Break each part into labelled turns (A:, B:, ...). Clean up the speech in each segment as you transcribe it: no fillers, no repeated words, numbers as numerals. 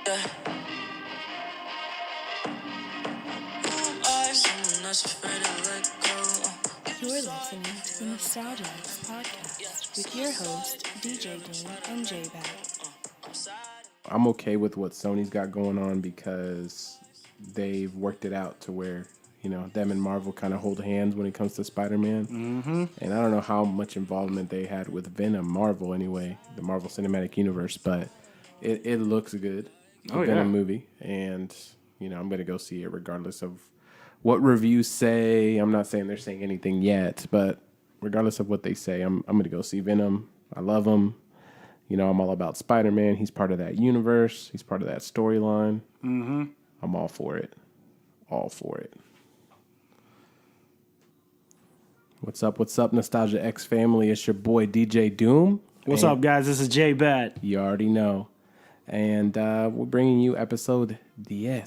A: Yeah. Someone that's afraid to let go.
B: You're listening to the Nostalgia Mix podcast with your host, DJ Doom and J-Bat.
C: I'm okay with what Sony's got going on because they've worked it out to where, them and Marvel kind of hold hands when it comes to Spider-Man. Mm-hmm. And I don't know how much involvement they had with Venom, Marvel anyway, the Marvel Cinematic Universe, but it looks good, the Venom movie. And, I'm going to go see it regardless of what reviews say. I'm not saying they're saying anything yet, but regardless of what they say, I'm going to go see Venom. I love him. I'm all about Spider-Man. He's part of that universe. He's part of that storyline. Mm-hmm. I'm all for it. All for it. What's up, Nostalgia X family? It's your boy, DJ Doom.
D: What's up, guys? This is J-Bat.
C: You already know. And we're bringing you episode 10.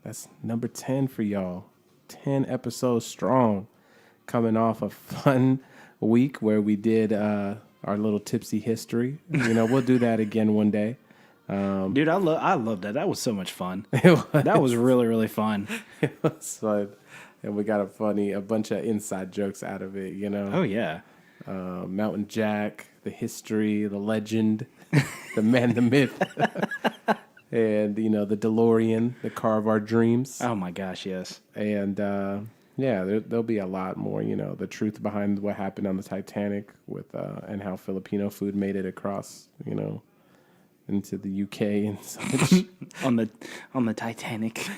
C: That's number 10 for y'all. 10 episodes strong. Coming off a fun week where we did... our little tipsy history. We'll do that again one day.
D: Dude, I love that. That was so much fun.
C: Was.
D: That was really, really fun.
C: It was fun. And we got a bunch of inside jokes out of it,
D: Oh, yeah.
C: Mountain Jack, the history, the legend, the man, the myth. And, the DeLorean, the car of our dreams.
D: Oh, my gosh, yes.
C: And, there'll be a lot more, the truth behind what happened on the Titanic with and how Filipino food made it across, into the UK and such.
D: on the Titanic.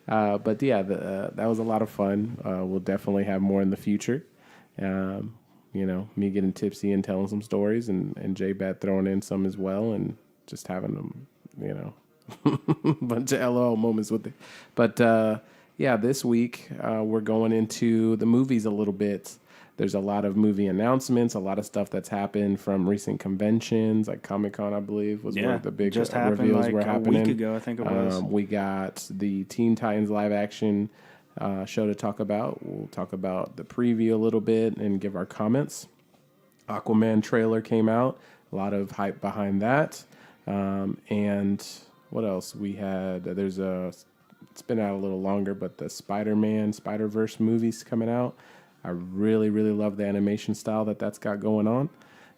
C: But yeah, that was a lot of fun. We'll definitely have more in the future. Me getting tipsy and telling some stories, and J-Bat throwing in some as well, and just having them, bunch of LOL moments with it. But this week we're going into the movies a little bit. There's a lot of movie announcements, a lot of stuff that's happened from recent conventions, like Comic-Con, I believe, was one of the big
D: just
C: reveals were happening.
D: A week ago, I think it was.
C: We got the Teen Titans live action show to talk about. We'll talk about the preview a little bit and give our comments. Aquaman trailer came out. A lot of hype behind that. And what else? We had, it's been out a little longer, but the Spider-Man, Spider-Verse movies coming out. I really, really love the animation style that's got going on.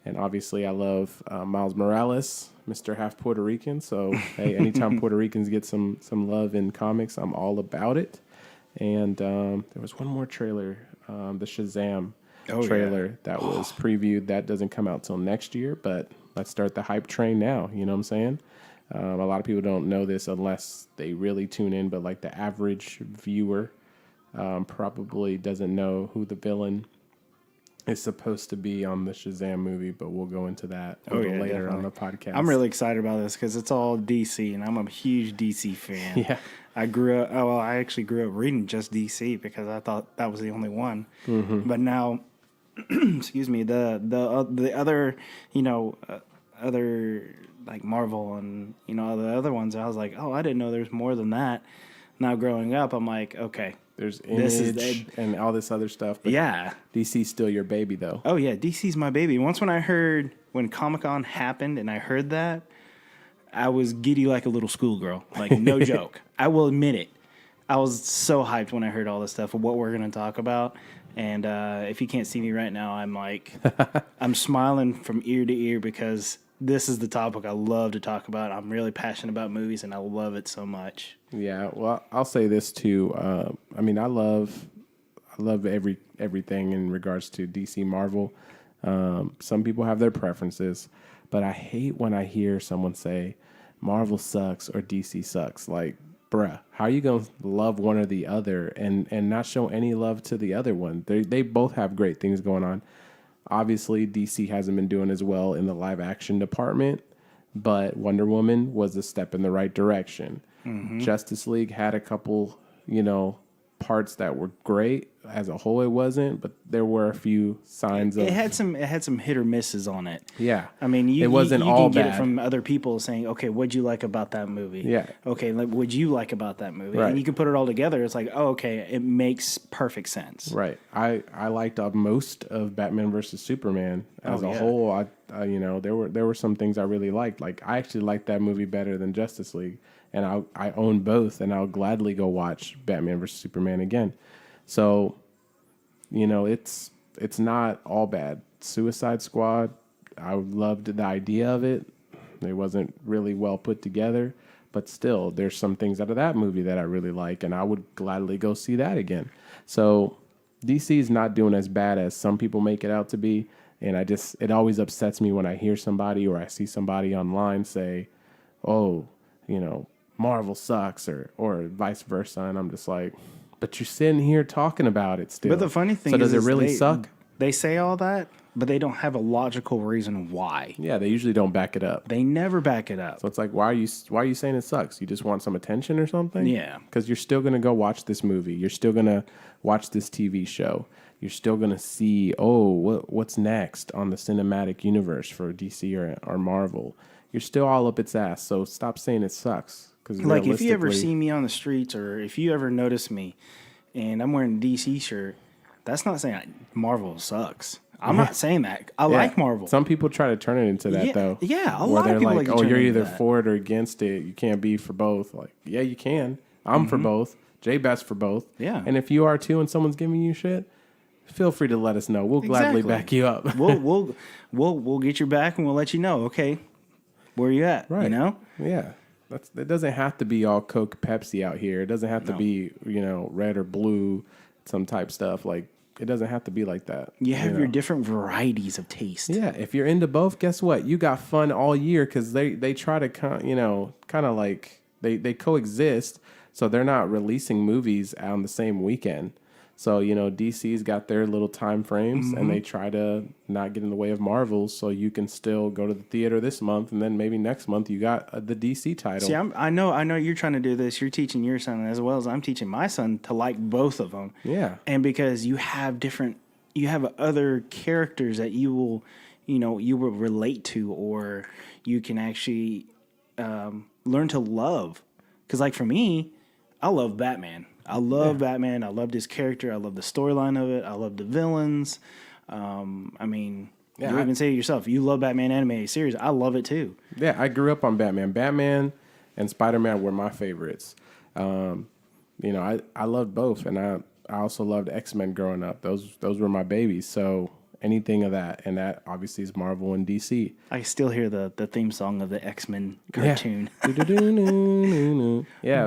C: And obviously I love Miles Morales, Mr. Half Puerto Rican. So, hey, anytime Puerto Ricans get some love in comics, I'm all about it. And there was one more trailer, the Shazam trailer that was previewed. That doesn't come out till next year, but let's start the hype train now. You know what I'm saying? A lot of people don't know this unless they really tune in, but like the average viewer probably doesn't know who the villain is supposed to be on the Shazam movie, but we'll go into that a little later definitely. On the podcast.
D: I'm really excited about this because it's all DC, and I'm a huge DC fan.
C: Yeah.
D: I actually grew up reading just DC because I thought that was the only one. Mm-hmm. But now, excuse me, the other, other like Marvel and, the other ones, I was like, oh, I didn't know there's more than that. Now growing up, I'm like, okay.
C: There's Image and all this other stuff. But
D: yeah.
C: DC's still your baby, though.
D: Oh, yeah. DC's my baby. Once when Comic-Con happened and I heard that, I was giddy like a little schoolgirl. Like, no joke. I will admit it. I was so hyped when I heard all this stuff of what we're going to talk about. And if you can't see me right now, I'm like, I'm smiling from ear to ear because this is the topic I love to talk about. I'm really passionate about movies, and I love it so much.
C: Yeah, well, I'll say this too. I love everything in regards to DC Marvel. Some people have their preferences, but I hate when I hear someone say Marvel sucks or DC sucks. Like, bruh, how are you gonna love one or the other and not show any love to the other one? They both have great things going on. Obviously, DC hasn't been doing as well in the live action department, but Wonder Woman was a step in the right direction. Mm-hmm. Justice League had a couple, parts that were great. as a whole, it wasn't, but there were a few signs of
D: It had some hit or misses on it.
C: yeah.
D: I mean,
C: it wasn't
D: you
C: all
D: can get
C: bad.
D: it from other people saying, "Okay, what'd you like about that movie?"
C: Yeah.
D: Okay, like, what'd you like about that movie?
C: Right.
D: And you can put it all together. It's like, oh, okay, it makes perfect sense.
C: Right. I liked most of Batman versus Superman as
D: Oh,
C: a
D: yeah.
C: whole. I you know there were some things I really liked. Like I actually liked that movie better than Justice League, and I own both, and I'll gladly go watch Batman versus Superman again. So, it's not all bad. Suicide Squad, I loved the idea of it. It wasn't really well put together, but still, there's some things out of that movie that I really like, and I would gladly go see that again. So, DC is not doing as bad as some people make it out to be, and it always upsets me when I hear somebody or I see somebody online say, "Oh, Marvel sucks," or vice versa, and I'm just like, but you're sitting here talking about it still.
D: But the funny thing
C: so
D: is,
C: does it really
D: they,
C: suck?
D: They say all that, but they don't have a logical reason why.
C: Yeah, they usually don't back it up.
D: They never back it up.
C: So it's like, why are you saying it sucks? You just want some attention or something?
D: Yeah.
C: Because you're still gonna go watch this movie. You're still gonna watch this TV show. You're still gonna see, what's next on the cinematic universe for DC or Marvel. You're still all up its ass. So stop saying it sucks. Because
D: Like if you ever see me on the streets or if you ever notice me and I'm wearing a DC shirt, that's not saying Marvel sucks. I'm not saying that. I like Marvel.
C: Some people try to turn it into that though.
D: Yeah, a
C: where
D: lot
C: they're
D: of people
C: like,
D: like to turn
C: you're
D: it into
C: either
D: that.
C: for it or against it. You can't be for both. Like, yeah, you can. I'm for both. Jay Best for both.
D: Yeah.
C: And if you are too, and someone's giving you shit, feel free to let us know. We'll gladly back you up.
D: we'll get your back and we'll let you know. Okay, where you at?
C: Right.
D: You know?
C: Yeah. It doesn't have to be all Coke, Pepsi out here. It doesn't have to be, red or blue, some type stuff. Like, it doesn't have to be like that.
D: You have your different varieties of taste.
C: Yeah. If you're into both, guess what? You got fun all year because they try to, kind of like, they coexist. So they're not releasing movies on the same weekend. So, DC's got their little time frames and they try to not get in the way of Marvel so you can still go to the theater this month and then maybe next month you got the DC title.
D: See, I know you're trying to do this. You're teaching your son as well as I'm teaching my son to like both of them.
C: Yeah.
D: And because you have other characters that you will relate to or you can actually learn to love. Because like for me, I love Batman. I love Batman. I loved his character. I love the storyline of it. I love the villains. You even say it yourself. You love Batman animated series. I love it too.
C: Yeah, I grew up on Batman. Batman and Spider-Man were my favorites. I loved both, and I also loved X-Men growing up. Those were my babies. So anything of that, and that obviously is Marvel and DC.
D: I still hear the theme song of the X-Men cartoon.
C: Yeah,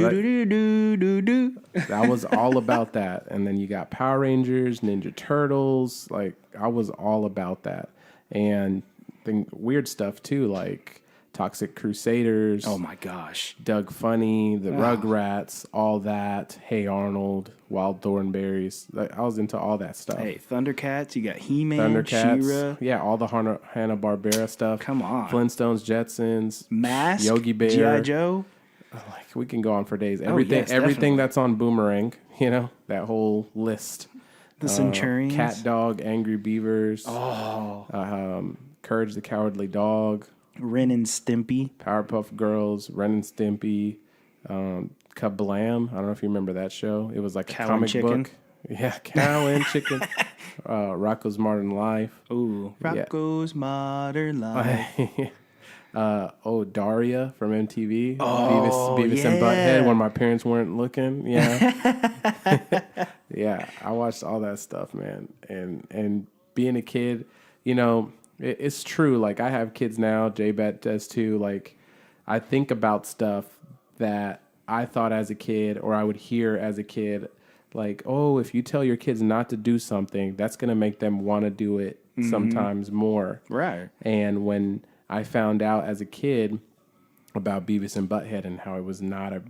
C: I was all about that. And then you got Power Rangers, Ninja Turtles. Like, I was all about that. And weird stuff too, like Toxic Crusaders.
D: Oh my gosh.
C: Doug Funny, the Rugrats, all that. Hey Arnold, Wild Thornberries. Like, I was into all that stuff.
D: Hey, Thundercats, you got He-Man,
C: Thundercats.
D: She-Ra.
C: Yeah, all the Hanna-Barbera stuff.
D: Come on.
C: Flintstones, Jetsons,
D: Mask,
C: Yogi Bear.
D: G.I. Joe.
C: Like, we can go on for days.
D: yes,
C: Everything
D: definitely.
C: that's on Boomerang, that whole list.
D: The Centurions.
C: Cat Dog, Angry Beavers. Courage the Cowardly Dog.
D: Ren and Stimpy.
C: Powerpuff Girls, Ren and Stimpy, Kablam. I don't know if you remember that show. It was like
D: Cow
C: a
D: and
C: comic
D: Chicken.
C: book. Yeah, Cow and Chicken. Rocko's Modern Life.
D: Ooh, Rocko's Modern Life.
C: Daria from MTV.
D: Oh,
C: Beavis and Butthead when my parents weren't looking. Yeah. Yeah, I watched all that stuff, man. And being a kid, it's true. Like, I have kids now. J-Bet does too. Like, I think about stuff that I thought as a kid or I would hear as a kid. Like, if you tell your kids not to do something, that's going to make them want to do it sometimes more.
D: Right.
C: And when I found out as a kid about Beavis and Butthead and how it was not a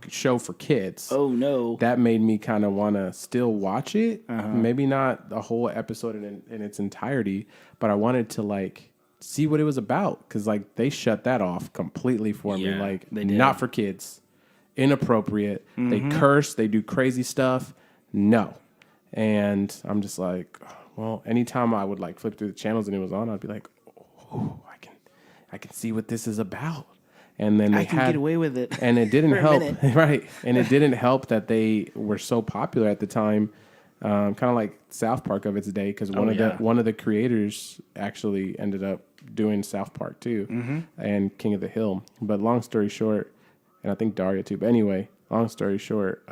C: show for kids.
D: Oh, no.
C: That made me kind of want to still watch it. Maybe not the whole episode in its entirety, but I wanted to, see what it was about. Because, they shut that off completely for me.
D: They did.
C: Not for kids. Inappropriate. They curse. They do crazy stuff. No. And I'm just like, well, anytime I would like flip through the channels and it was on, I'd be like, oh, I can see what this is about. And then
D: I can get away with it.
C: And it didn't
D: for a
C: help,
D: minute.
C: right? And it didn't help that they were so popular at the time, kind of like South Park of its day, because one of the creators actually ended up doing South Park too, and King of the Hill. But long story short, and I think Daria too. But anyway, long story short,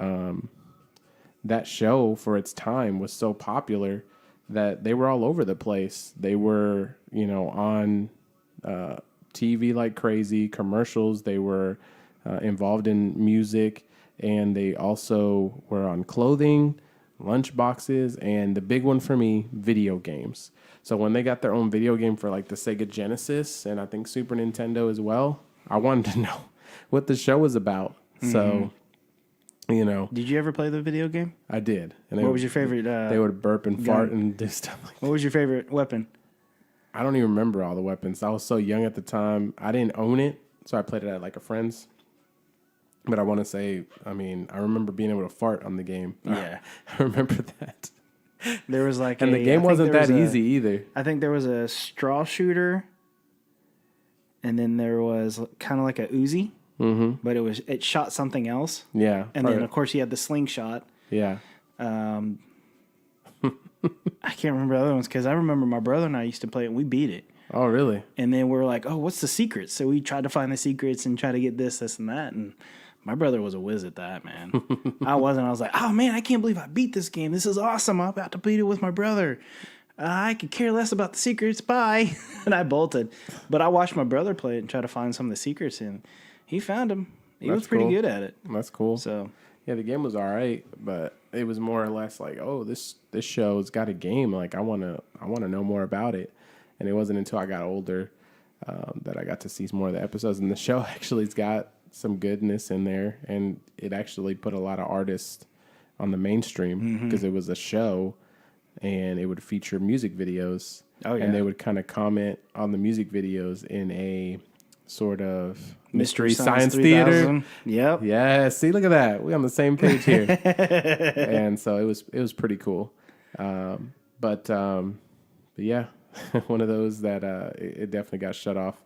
C: that show for its time was so popular that they were all over the place. They were, on TV like crazy, commercials. They were involved in music, and they also were on clothing, lunch boxes, and the big one for me, video games. So when they got their own video game for like the Sega Genesis and I think Super Nintendo as well, I wanted to know what the show was about. So,
D: Did you ever play the video game?
C: I did. And
D: What was your favorite?
C: They would burp and fart and do stuff like that.
D: What was your favorite weapon?
C: I don't even remember all the weapons. I was so young at the time. I didn't own it, so I played it at like a friend's. But I want to say, I remember being able to fart on the game.
D: Yeah.
C: I remember that.
D: There was like
C: And the game wasn't that easy either.
D: I think there was a straw shooter, and then there was kind of like a Uzi, but it shot something else.
C: Yeah.
D: And then of course you had the slingshot.
C: Yeah.
D: I can't remember the other ones because I remember my brother and I used to play it and we beat it.
C: Oh, really?
D: And then we're like, oh, what's the secrets? So we tried to find the secrets and try to get this, and that. And my brother was a whiz at that, man. I wasn't. I was like, oh, man, I can't believe I beat this game. This is awesome. I'm about to beat it with my brother. I could care less about the secrets. Bye. And I bolted. But I watched my brother play it and try to find some of the secrets, and he found them. He was pretty good at it.
C: That's cool.
D: So
C: yeah, the game was all right, but it was more or less like, oh, this show's got a game. Like I wanna know more about it. And it wasn't until I got older that I got to see more of the episodes. And the show actually's got some goodness in there, and it actually put a lot of artists on the mainstream because it was a show, and it would feature music videos.
D: Oh yeah,
C: and they would kind of comment on the music videos in a sort of mystery science theater.
D: Yep.
C: Yeah. See, look at that. We're on the same page here. And so it was pretty cool. But yeah, one of those that it definitely got shut off.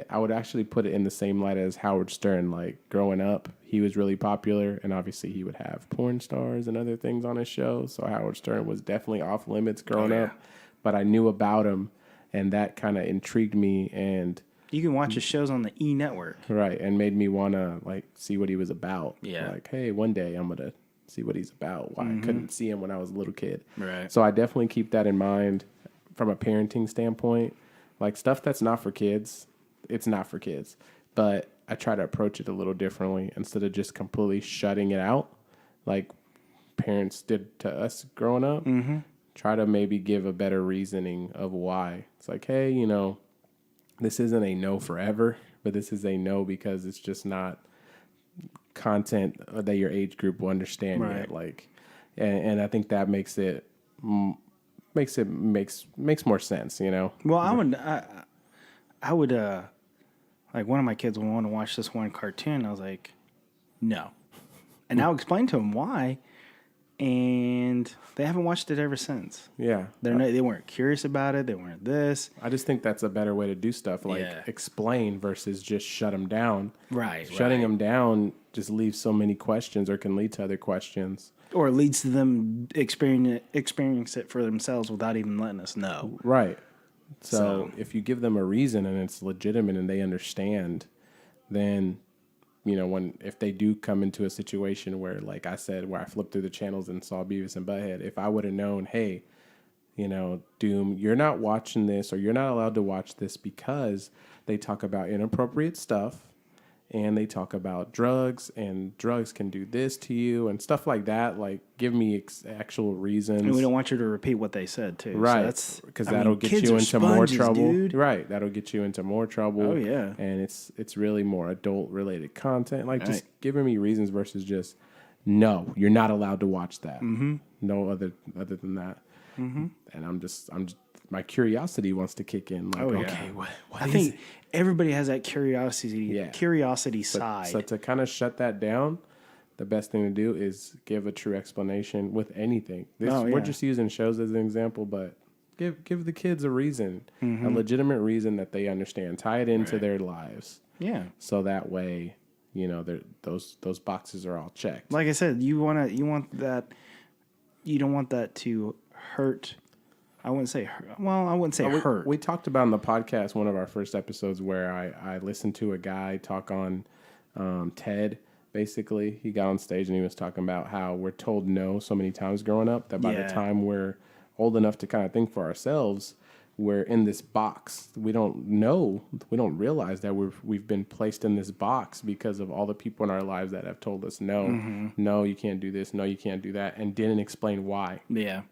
C: I would actually put it in the same light as Howard Stern. Like growing up, he was really popular, and obviously he would have porn stars and other things on his show. So Howard Stern was definitely off limits growing up. But I knew about him, and that kind of intrigued me. And
D: you can watch his shows on the E Network,
C: right? And made me want to like see what he was about.
D: Yeah,
C: like hey, one day I'm gonna see what he's about. Why I couldn't see him when I was a little kid.
D: Right.
C: So I definitely keep that in mind from a parenting standpoint. Like stuff that's not for kids, it's not for kids. But I try to approach it a little differently instead of just completely shutting it out like parents did to us growing up. Try to maybe give a better reasoning of why. It's like, hey, this isn't a no forever, but this is a no because it's just not content that your age group will understand yet. Like, and I think that makes more sense,
D: Well, I would like one of my kids would want to watch this one cartoon. I was like, no, and I'll explain to them why, and they haven't watched it ever since.
C: Yeah,
D: they weren't curious about it. They weren't this.
C: I just think that's a better way to do stuff. Like explain versus just shut them down.
D: Right.
C: Shutting them down just leaves so many questions, or can lead to other questions.
D: Or it leads to them experience it for themselves without even letting us know.
C: Right. So if you give them a reason and it's legitimate and they understand, then, if they do come into a situation where, like I said, where I flipped through the channels and saw Beavis and Butthead, if I would have known, hey, Doom, you're not watching this or you're not allowed to watch this because they talk about inappropriate stuff. And they talk about drugs, and drugs can do this to you, and stuff like that. Like, give me actual reasons.
D: And we don't want you to repeat what they said, too.
C: Right. Because that'll get you into more trouble.
D: Dude.
C: Right. That'll get you into more trouble.
D: Oh, yeah.
C: And it's really more adult-related content. Like, just giving me reasons versus just, no, you're not allowed to watch that. No other than that. And I'm just my curiosity wants to kick in. Like, okay, what
D: I think everybody has that curiosity side.
C: So to kind of shut that down, the best thing to do is give a true explanation with anything.
D: Oh,
C: We're
D: yeah.
C: just using shows as an example, but give the kids a reason,
D: Mm-hmm.
C: a legitimate reason that they understand. Tie it into
D: Right.
C: their lives,
D: Yeah.
C: so that way, those boxes are all checked.
D: Like I said, you want that. You don't want that to hurt. I wouldn't say hurt. Well, I wouldn't say hurt.
C: We talked about in the podcast, one of our first episodes, where I listened to a guy talk on TED. Basically, he got on stage and he was talking about how we're told no so many times growing up that by the time we're old enough to kind of think for ourselves, we're in this box. We don't realize that we've been placed in this box because of all the people in our lives that have told us no, no, you can't do this, no, you can't do that, and didn't explain why.
D: Yeah.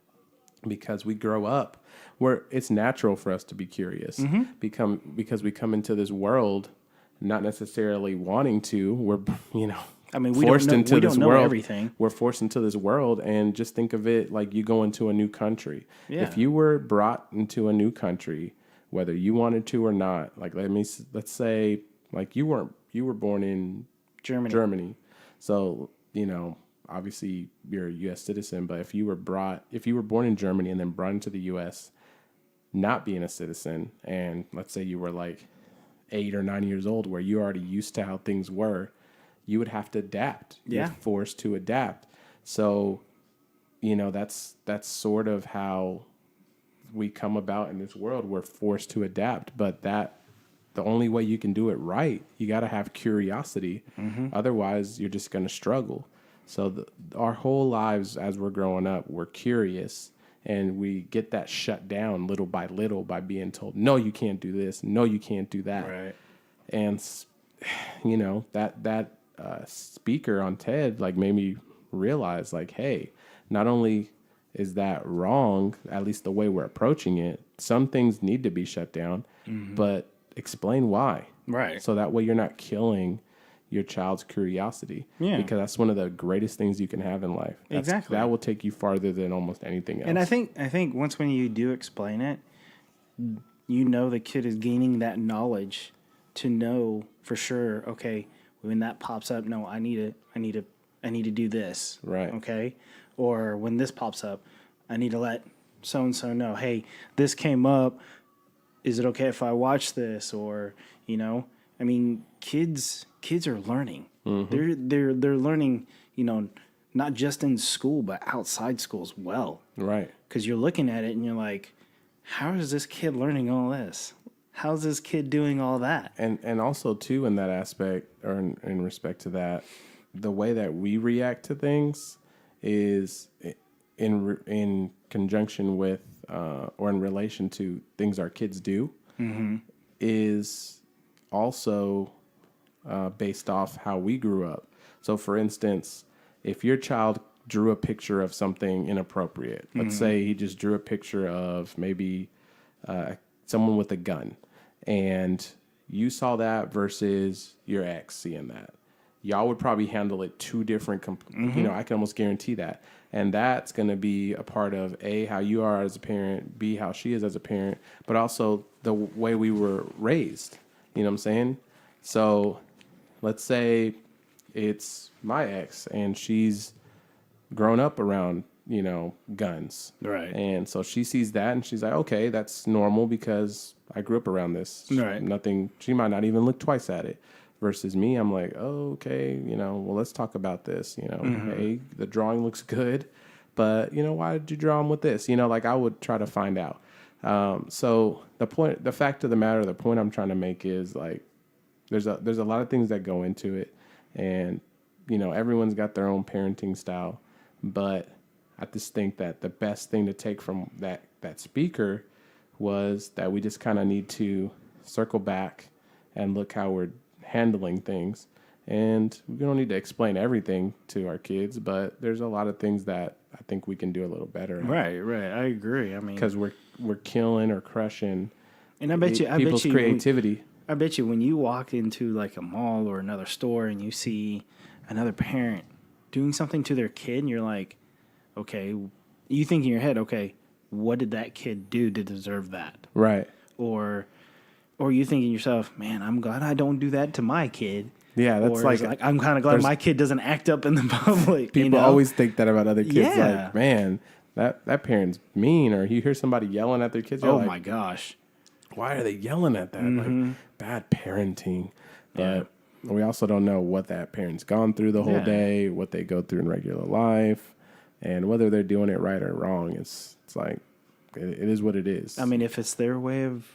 C: Because we grow up where it's natural for us to be curious, because we come into this world not necessarily wanting to. We're
D: I mean,
C: forced into this world.
D: Everything.
C: We're forced into this world, and just think of it like you go into a new country.
D: Yeah.
C: If you were brought into a new country, whether you wanted to or not, like let's say like you were born in Germany, so obviously you're a U.S. citizen. But if you were born in Germany and then brought into the U.S., not being a citizen, and let's say you were like 8 or 9 years old, where you're already used to how things were, you would have to adapt.
D: Yeah.
C: You're forced to adapt. So, that's sort of how we come about in this world. We're forced to adapt, but the only way you can do it right, you got to have curiosity. Otherwise, you're just going to struggle. So our whole lives as we're growing up, we're curious, and we get that shut down little by little by being told, no, you can't do this. No, you can't do that.
D: Right.
C: And, that speaker on TED made me realize hey, not only is that wrong, at least the way we're approaching it, some things need to be shut down, but explain why.
D: Right.
C: So that way you're not killing your child's curiosity.
D: Yeah.
C: Because that's one of the greatest things you can have in life.
D: Exactly.
C: That will take you farther than almost anything else.
D: And I think once when you do explain it, the kid is gaining that knowledge to know for sure, okay, when that pops up, no, I need to do this.
C: Right.
D: Okay? Or when this pops up, I need to let so and so know, hey, this came up. Is it okay if I watch this? Or, I mean, kids are learning. They're learning, not just in school but outside school as well.
C: Right.
D: Because you're looking at it and you're like, how is this kid learning all this? How's this kid doing all that?
C: And also too, in that aspect, or in respect to that, the way that we react to things is in conjunction with or in relation to things our kids do, is also based off how we grew up. So, for instance, if your child drew a picture of something inappropriate, let's say he just drew a picture of maybe someone with a gun, and you saw that versus your ex seeing that, y'all would probably handle it two different, I can almost guarantee that. And that's going to be a part of A, how you are as a parent, B, how she is as a parent, but also the way we were raised. You know what I'm saying? So let's say it's my ex and she's grown up around, guns.
D: Right.
C: And so she sees that and she's like, okay, that's normal because I grew up around this.
D: Right.
C: Nothing, she might not even look twice at it. Versus me, I'm like, oh, okay, well, let's talk about this. Hey, the drawing looks good, but why did you draw him with this? I would try to find out. So the fact of the matter, the point I'm trying to make is there's a lot of things that go into it, and everyone's got their own parenting style, but I just think that the best thing to take from that speaker was that we just kind of need to circle back and look how we're handling things. And we don't need to explain everything to our kids, but there's a lot of things that I think we can do a little better at.
D: Right. I agree. I mean,
C: because we're killing or crushing
D: and I bet you
C: people's creativity.
D: I bet you when you walk into a mall or another store and you see another parent doing something to their kid and you're like, okay, you think in your head, okay, what did that kid do to deserve that?
C: Right.
D: Or you thinking yourself, man, I'm glad I don't do that to my kid.
C: Yeah, that's
D: Or is it like, I'm kind of glad my kid doesn't act up in the public.
C: People always think that about other kids.
D: Yeah.
C: Like, man, that parent's mean. Or you hear somebody yelling at their kids. You're
D: Oh
C: like,
D: my gosh.
C: why are they yelling at that? Like, bad parenting. But we also don't know what that parent's gone through the whole day, what they go through in regular life, and whether they're doing it right or wrong. It's like, it is what it is.
D: I mean, if it's their way of,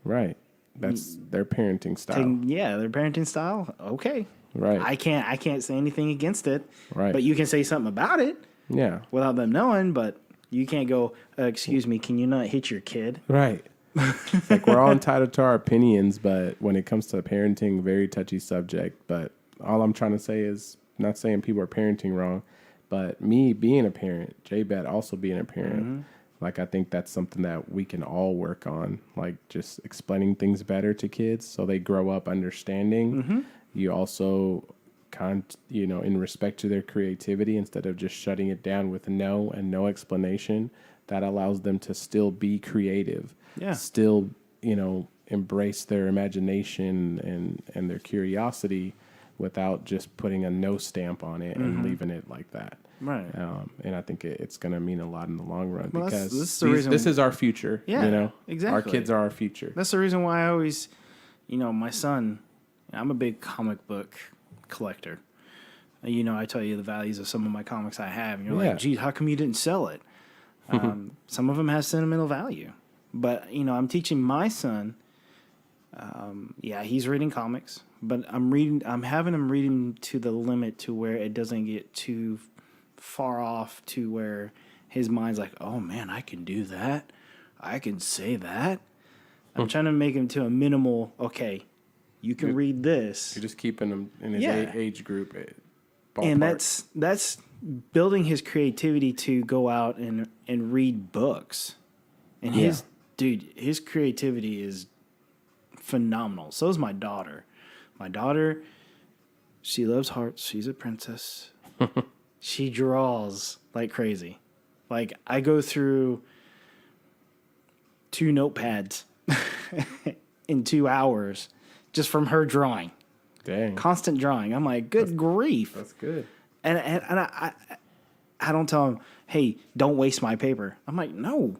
C: right. That's their parenting style.
D: their parenting style. Okay.
C: Right.
D: I can't say anything against it.
C: Right.
D: But you can say something about it.
C: Yeah.
D: Without them knowing, but you can't go, excuse me, can you not hit your kid?
C: Right. It's like we're all entitled to our opinions, but when it comes to parenting, very touchy subject. But all I'm trying to say is, not saying people are parenting wrong, but me being a parent, J-Bet also being a parent, like I think that's something that we can all work on, like just explaining things better to kids so they grow up understanding. You also in respect to their creativity, instead of just shutting it down with no and no explanation, that allows them to still be creative.
D: Yeah.
C: Still, embrace their imagination and their curiosity without just putting a no stamp on it and leaving it like that.
D: Right.
C: And I think it's going to mean a lot in the long run,
D: Well,
C: because
D: this is the reason-
C: this is our future.
D: Yeah, exactly.
C: Our kids are our future.
D: That's the reason why I always, my son, I'm a big comic book collector. I tell you the values of some of my comics I have, and you're like, geez, how come you didn't sell it? Some of them have sentimental value. But, I'm teaching my son, he's reading comics, but I'm having him reading to the limit to where it doesn't get too far off to where his mind's like, oh man, I can do that. I can say that. I'm trying to make him to a minimal, okay, you can read this.
C: You're just keeping him in his age group.
D: And that's building his creativity to go out and read books. And his creativity is phenomenal. So is my daughter. My daughter, she loves hearts. She's a princess. She draws like crazy. Like, I go through 2 notepads in 2 hours just from her drawing.
C: Dang.
D: Constant drawing. I'm like, good grief.
C: That's good.
D: And I don't tell him, hey, don't waste my paper. I'm like, no,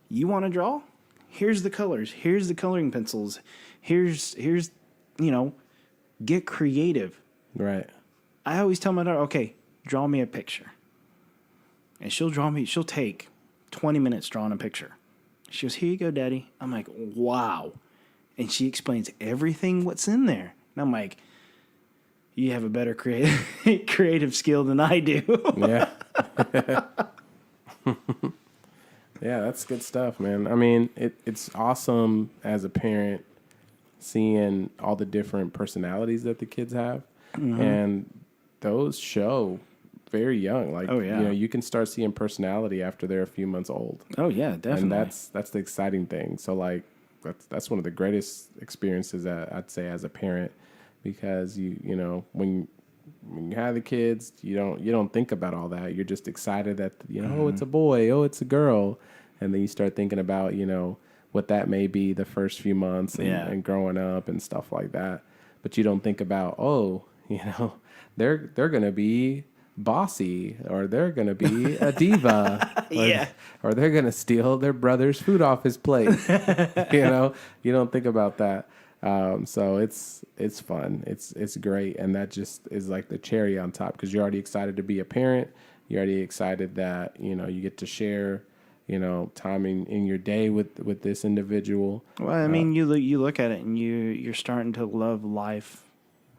D: you want to draw? Here's the colors. Here's the coloring pencils. Here's get creative.
C: Right.
D: I always tell my daughter, okay, draw me a picture. And she'll take 20 minutes drawing a picture. She goes, here you go, Daddy. I'm like, wow. And she explains everything what's in there. And I'm like, you have a better creative skill than I do.
C: Yeah. Yeah, that's good stuff, man. I mean, it's awesome as a parent seeing all the different personalities that the kids have. And those show very young. Like, you can start seeing personality after they're a few months old.
D: Oh, yeah, definitely.
C: And that's the exciting thing. So, like, that's one of the greatest experiences that I'd say as a parent, because when you have the kids, you don't think about all that. You're just excited that oh, it's a boy, oh, it's a girl, and then you start thinking about what that may be the first few months and growing up and stuff like that. But you don't think about they're gonna be bossy, or they're gonna be a diva, or they're gonna steal their brother's food off his plate. You don't think about that. So it's fun. It's great. And that just is like the cherry on top, because you're already excited to be a parent. You're already excited that, you get to share, time in your day with this individual.
D: Well, I mean, you look at it and you're starting to love life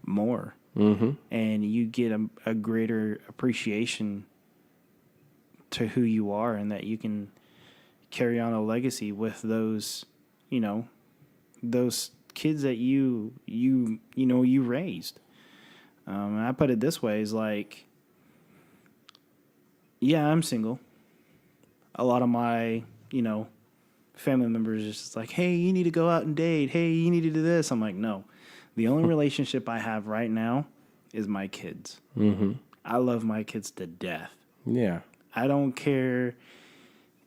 D: more. Mm-hmm. And you get a greater appreciation to who you are, and that you can carry on a legacy with those, those kids that you raised. And I put it this way, is like, I'm single. A lot of my, family members are just like, hey, you need to go out and date. Hey, you need to do this. I'm like, no. The only relationship I have right now is my kids. Mm-hmm. I love my kids to death. Yeah. I don't care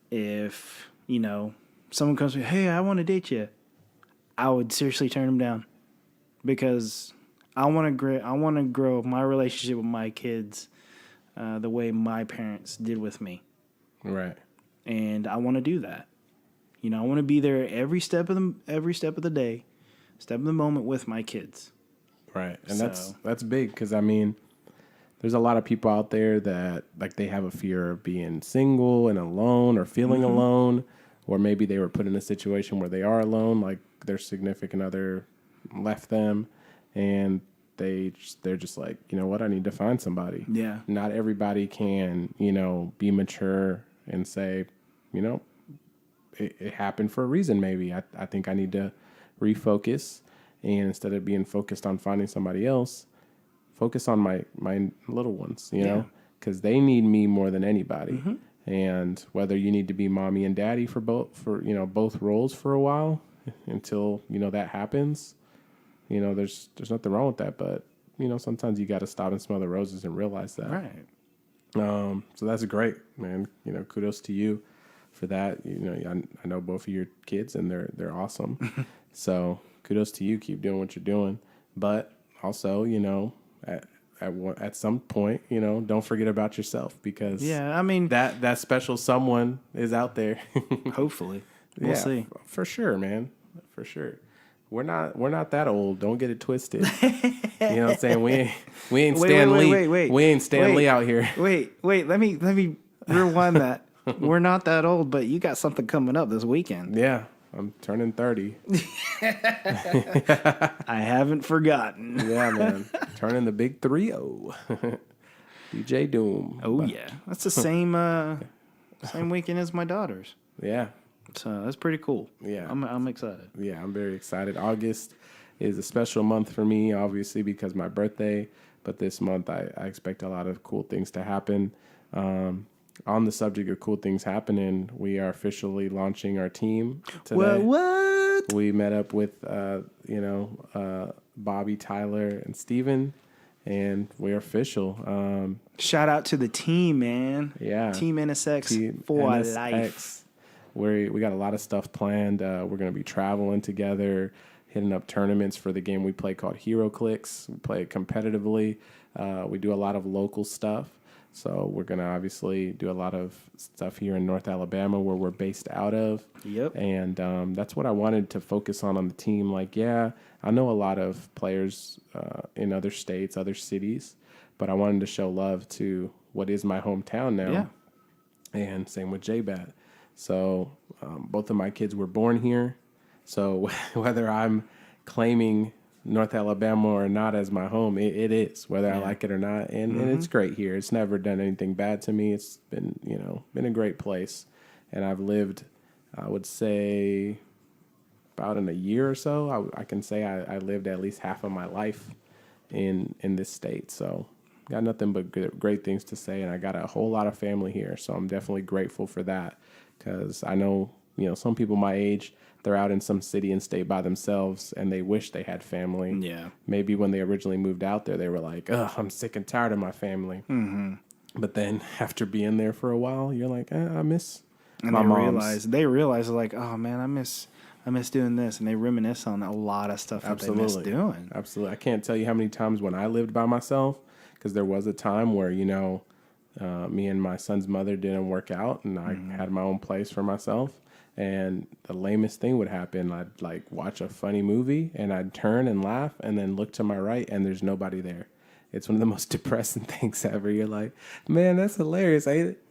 D: if, someone comes to me, hey, I want to date you. I would seriously turn them down, because I want to grow my relationship with my kids the way my parents did with me.
C: Right.
D: And I want to do that. You know, I want to be there every step of the day, step of the moment with my kids.
C: Right. And that's big because, I mean, there's a lot of people out there that, like, they have a fear of being single and alone or feeling alone, or maybe they were put in a situation where they are alone, like their significant other left them, and they're just like, you know what, I need to find somebody.
D: Yeah.
C: Not everybody can, you know, be mature and say, you know, it happened for a reason. Maybe I think I need to refocus, and instead of being focused on finding somebody else, focus on my little ones, you know, because they need me more than anybody. And whether you need to be mommy and daddy for both roles for a while until, you know, that happens, you know, there's nothing wrong with that. But, you know, sometimes you got to stop and smell the roses and realize that.
D: Right.
C: So that's great, man. You know, kudos to you for that. You know, I know both of your kids, and they're awesome. So kudos to you. Keep doing what you're doing. But also, you know, at some point, you know, don't forget about yourself, because
D: I mean,
C: that special someone is out there.
D: hopefully, we'll see.
C: For sure, man. For sure. We're not that old. Don't get it twisted. You know what I'm saying? We ain't Stan Lee. We ain't Stan Lee out here.
D: Wait. Let me rewind that. We're not that old, but you got something coming up this weekend.
C: Yeah, I'm turning 30.
D: I haven't forgotten.
C: Yeah, man. Turning the big 3-0. DJ Doom.
D: Oh, yeah. That's the same weekend as my daughter's.
C: Yeah.
D: So that's pretty cool.
C: Yeah.
D: I'm excited.
C: Yeah, I'm very excited. August is a special month for me, obviously, because my birthday. But this month, I expect a lot of cool things to happen. On the subject of cool things happening, we are officially launching our team today.
D: What?
C: We met up with, Bobby, Tyler, and Steven, and we're official.
D: Shout out to the team, man.
C: Yeah.
D: Team NSX for life.
C: We got a lot of stuff planned. We're going to be traveling together, hitting up tournaments for the game we play called Hero Clicks. We play it competitively. We do a lot of local stuff. So we're going to obviously do a lot of stuff here in North Alabama, where we're based out of.
D: Yep.
C: And that's what I wanted to focus on the team. Like, yeah, I know a lot of players in other states, other cities, but I wanted to show love to what is my hometown now.
D: Yeah.
C: And same with J-Bat. So both of my kids were born here. So whether I'm claiming North Alabama or not as my home, it is, whether I like it or not. And it's great here. It's never done anything bad to me. It's been, been a great place. And I've lived, I would say, about in a year or so, I can say I lived at least half of my life in this state. So got nothing but great things to say. And I got a whole lot of family here. So I'm definitely grateful for that, because I know, some people my age, they're out in some city and state by themselves, and they wish they had family.
D: Yeah.
C: Maybe when they originally moved out there, they were like, "Ugh, I'm sick and tired of my family." Mm-hmm. But then after being there for a while, you're like, I miss my moms.
D: They realize like, oh man, I miss doing this, and they reminisce on a lot of stuff that they miss doing.
C: Absolutely. I can't tell you how many times when I lived by myself, because there was a time where, me and my son's mother didn't work out, and I had my own place for myself. And the lamest thing would happen. I'd like watch a funny movie, and I'd turn and laugh, and then look to my right, and there's nobody there. It's one of the most depressing things ever. You're like, man, that's hilarious, ain't it?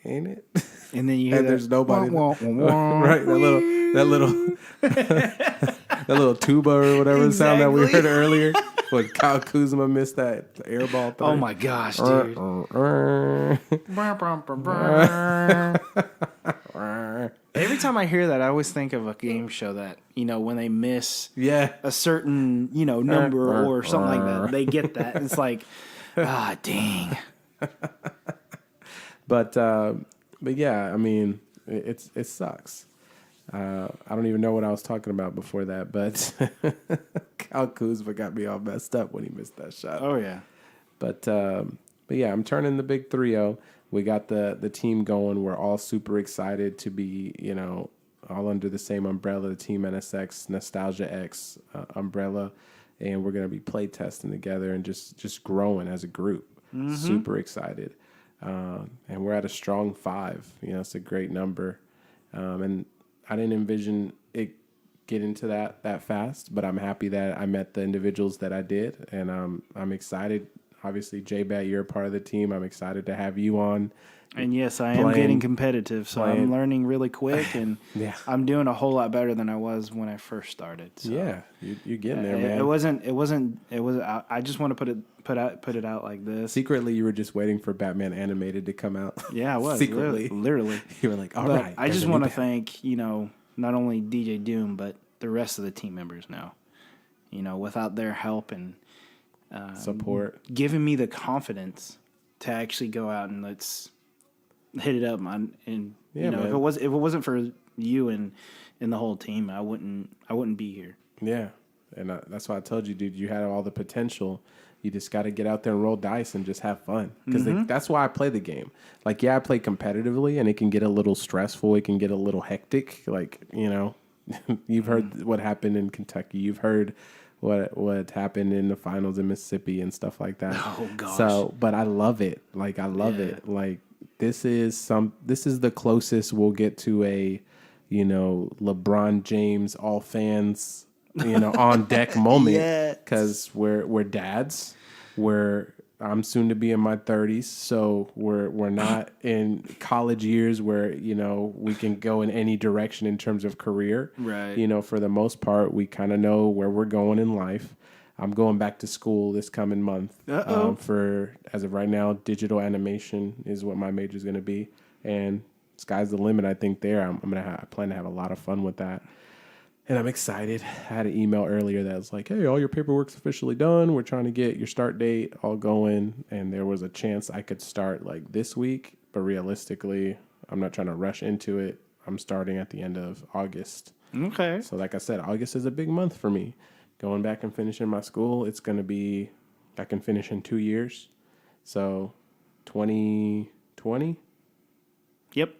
C: Ain't it?
D: And then you hear
C: there's nobody.
D: Wah, wah, wah,
C: right? That little tuba or whatever sound that we heard earlier. When Kyle Kuzma missed that air ball throw.
D: Oh my gosh, dude. Every time I hear that, I always think of a game show that, when they miss a certain, number or something like that, they get that. It's like, dang.
C: But yeah, I mean, it sucks. I don't even know what I was talking about before that, but Kyle Kuzma got me all messed up when he missed that shot.
D: Oh yeah.
C: But yeah, I'm turning the big 3-0. We got the team going. We're all super excited to be, all under the same umbrella, the Team NSX Nostalgia X umbrella. and we're gonna be play testing together and just growing as a group. Super excited, and we're at a strong 5. You know, it's a great number, and I didn't envision it getting to that fast, but I'm happy that I met the individuals that I did, and I'm excited. Obviously, J-Bat, you're a part of the team. I'm excited to have you on.
D: And yes, I am getting competitive, so I'm learning really quick, and
C: Yeah.
D: I'm doing a whole lot better than I was when I first started. So.
C: Yeah, you're getting there, man.
D: It wasn't. I just want to put it out like this.
C: Secretly, you were just waiting for Batman Animated to come out.
D: Yeah, I was
C: Secretly.
D: literally.
C: You were like, all
D: But
C: right.
D: I just want to thank not only DJ Doom but the rest of the team members now. Without their help and
C: support,
D: giving me the confidence to actually go out and let's hit it up, man. And
C: Yeah, man.
D: if it wasn't for you and the whole team, I wouldn't be here.
C: Yeah, and that's why I told you, dude. You had all the potential. You just got to get out there and roll dice and just have fun. Because that's why I play the game. Like, yeah, I play competitively, and it can get a little stressful. It can get a little hectic. Like, you've heard what happened in Kentucky. You've heard what happened in the finals in Mississippi and stuff like that.
D: Oh gosh.
C: So, but I love it. Like, I love it. Like, this is the closest we'll get to a, LeBron James all fans, on deck moment.
D: Yes.
C: Because we're dads. I'm soon to be in my 30s, so we're not in college years where we can go in any direction in terms of career.
D: Right.
C: For the most part, we kind of know where we're going in life. I'm going back to school this coming month. For, as of right now, digital animation is what my major is going to be, and sky's the limit. I think I plan to have a lot of fun with that. And I'm excited. I had an email earlier that was like, hey, all your paperwork's officially done. We're trying to get your start date all going. And there was a chance I could start like this week. But realistically, I'm not trying to rush into it. I'm starting at the end of August.
D: Okay.
C: So like I said, August is a big month for me. Going back and finishing my school, it's going to be, I can finish in 2 years. So 2020?
D: Yep.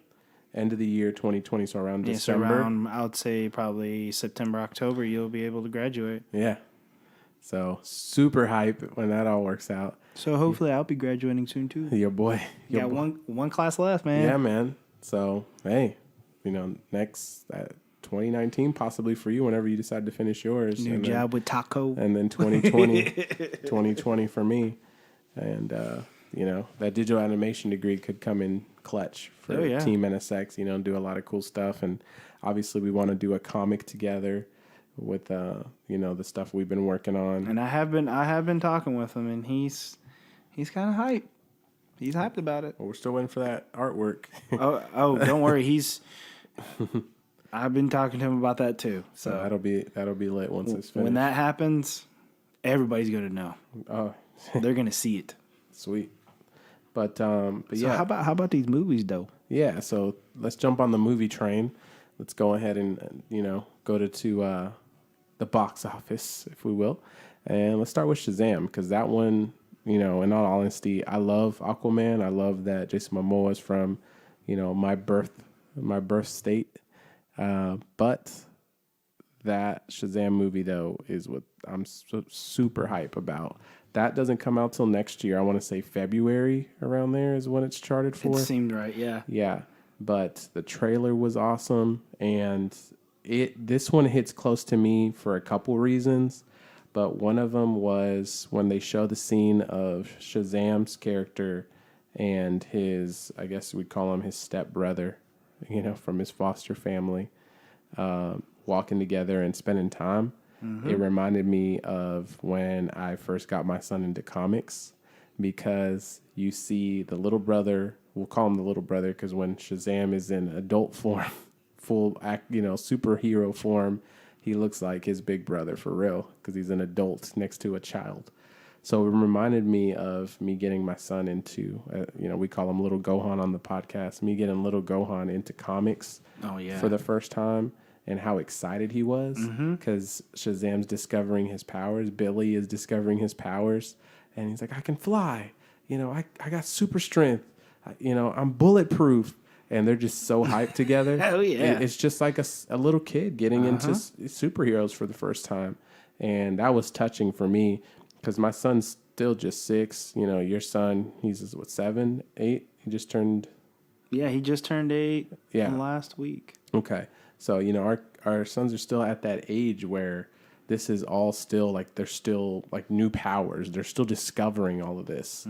C: End of the year 2020, so around
D: So
C: December.
D: I would say probably September, October, you'll be able to graduate.
C: Yeah. So super hype when that all works out.
D: So hopefully I'll be graduating soon too.
C: Your boy.
D: Got one class left, man.
C: Yeah, man. So, hey, next 2019 possibly for you whenever you decide to finish yours.
D: New job with Taco.
C: And then 2020 for me. And, that digital animation degree could come in clutch for Team NSX, do a lot of cool stuff. And obviously we want to do a comic together with, the stuff we've been working on.
D: And I have been talking with him, and he's kind of hyped. He's hyped about it.
C: Well, we're still waiting for that artwork.
D: oh, don't worry. I've been talking to him about that too. So
C: that'll be lit once it's finished.
D: When that happens, everybody's going to know.
C: Oh,
D: they're going to see it.
C: Sweet. But yeah.
D: How about these movies though?
C: Yeah, so let's jump on the movie train. Let's go ahead and go to the box office, if we will, and let's start with Shazam, because that one, in all honesty, I love Aquaman. I love that Jason Momoa is from, my birth state, but that Shazam movie though is what I'm super hype about. That doesn't come out till next year. I want to say February around there is when it's charted for.
D: It seemed right, yeah.
C: Yeah, but the trailer was awesome, and this one hits close to me for a couple reasons, but one of them was when they show the scene of Shazam's character and his, I guess we'd call him his stepbrother, from his foster family, walking together and spending time. Mm-hmm. It reminded me of when I first got my son into comics, because you see the little brother, we'll call him the little brother because when Shazam is in adult form, full act, superhero form, he looks like his big brother for real because he's an adult next to a child. So it reminded me of me getting my son into, we call him Little Gohan on the podcast, me getting Little Gohan into comics for the first time. And how excited he was because Shazam's discovering his powers. Billy is discovering his powers. And he's like, I can fly. I got super strength. I'm bulletproof. and they're just so hyped together.
D: Oh, yeah.
C: It's just like a little kid getting into superheroes for the first time, and that was touching for me because my son's still just 6. You know, your son, he's what, 7, 8? He just turned.
D: Yeah, he just turned 8
C: Yeah.
D: last week.
C: Okay, so you know our sons are still at that age where this is all still like they're still like new powers. They're still discovering all of this,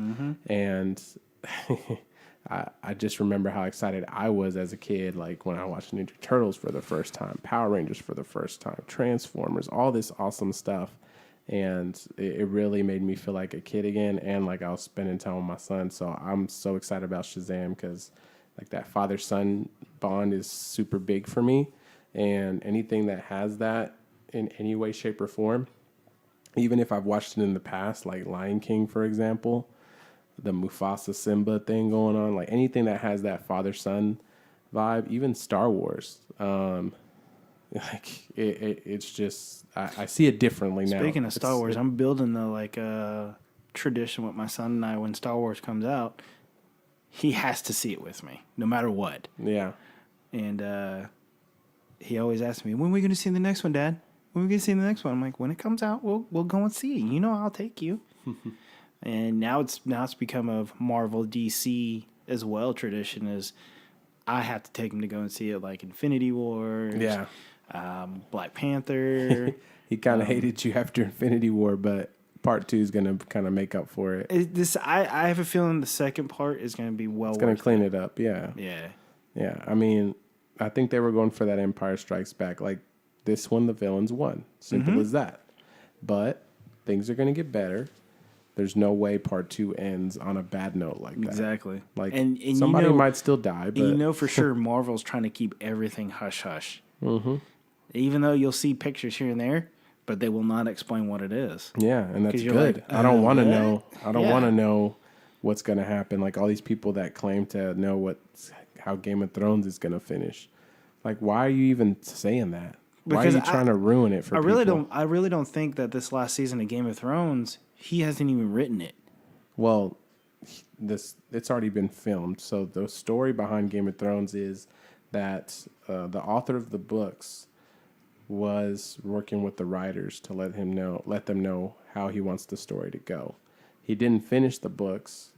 C: and I just remember how excited I was as a kid, like when I watched Ninja Turtles for the first time, Power Rangers for the first time, Transformers, all this awesome stuff. And it really made me feel like a kid again, and like I was spending time with my son. So I'm so excited about Shazam because like that father-son bond is super big for me. And anything that has that in any way, shape, or form, even if I've watched it in the past, like Lion King, for example, the Mufasa Simba thing going on, like anything that has that father-son vibe, even Star Wars, like it's just I see it differently now.
D: Speaking of Star Wars, I'm building the tradition with my son and I. When Star Wars comes out, he has to see it with me, no matter what.
C: Yeah.
D: And he always asks me, "When are we going to see the next one, Dad? When are we going to see the next one?" I'm like, "When it comes out, we'll go and see it. You know, I'll take you." And now it's become a Marvel DC as well tradition is I have to take him to go and see it, like Infinity Wars,
C: Yeah.
D: Black Panther.
C: He kind of hated you after Infinity War, but part 2 is going to kind of make up for it.
D: I have a feeling the second part is going to be well.
C: It's going to clean it up. Yeah.
D: Yeah.
C: Yeah. I mean, I think they were going for that Empire Strikes Back. Like this one, the villains won. Simple as that. But things are going to get better. There's no way part 2 ends on a bad note like that.
D: Exactly.
C: Like
D: and
C: somebody might still die, but
D: and you know for sure Marvel's trying to keep everything hush hush. Mm-hmm. Even though you'll see pictures here and there, but they will not explain what it is.
C: yeah, and that's
D: you're
C: good.
D: like,
C: I don't want to
D: what?
C: know. I don't
D: Yeah.
C: want to know what's going to happen. Like all these people that claim to know how Game of Thrones is going to finish. Like, why are you even saying that? Why
D: Because
C: are you trying to ruin it for
D: I
C: people?
D: really don't think that this last season of Game of Thrones, he hasn't even written it.
C: Well, it's already been filmed. So the story behind Game of Thrones is that the author of the books was working with the writers to let them know how he wants the story to go. He didn't finish the books,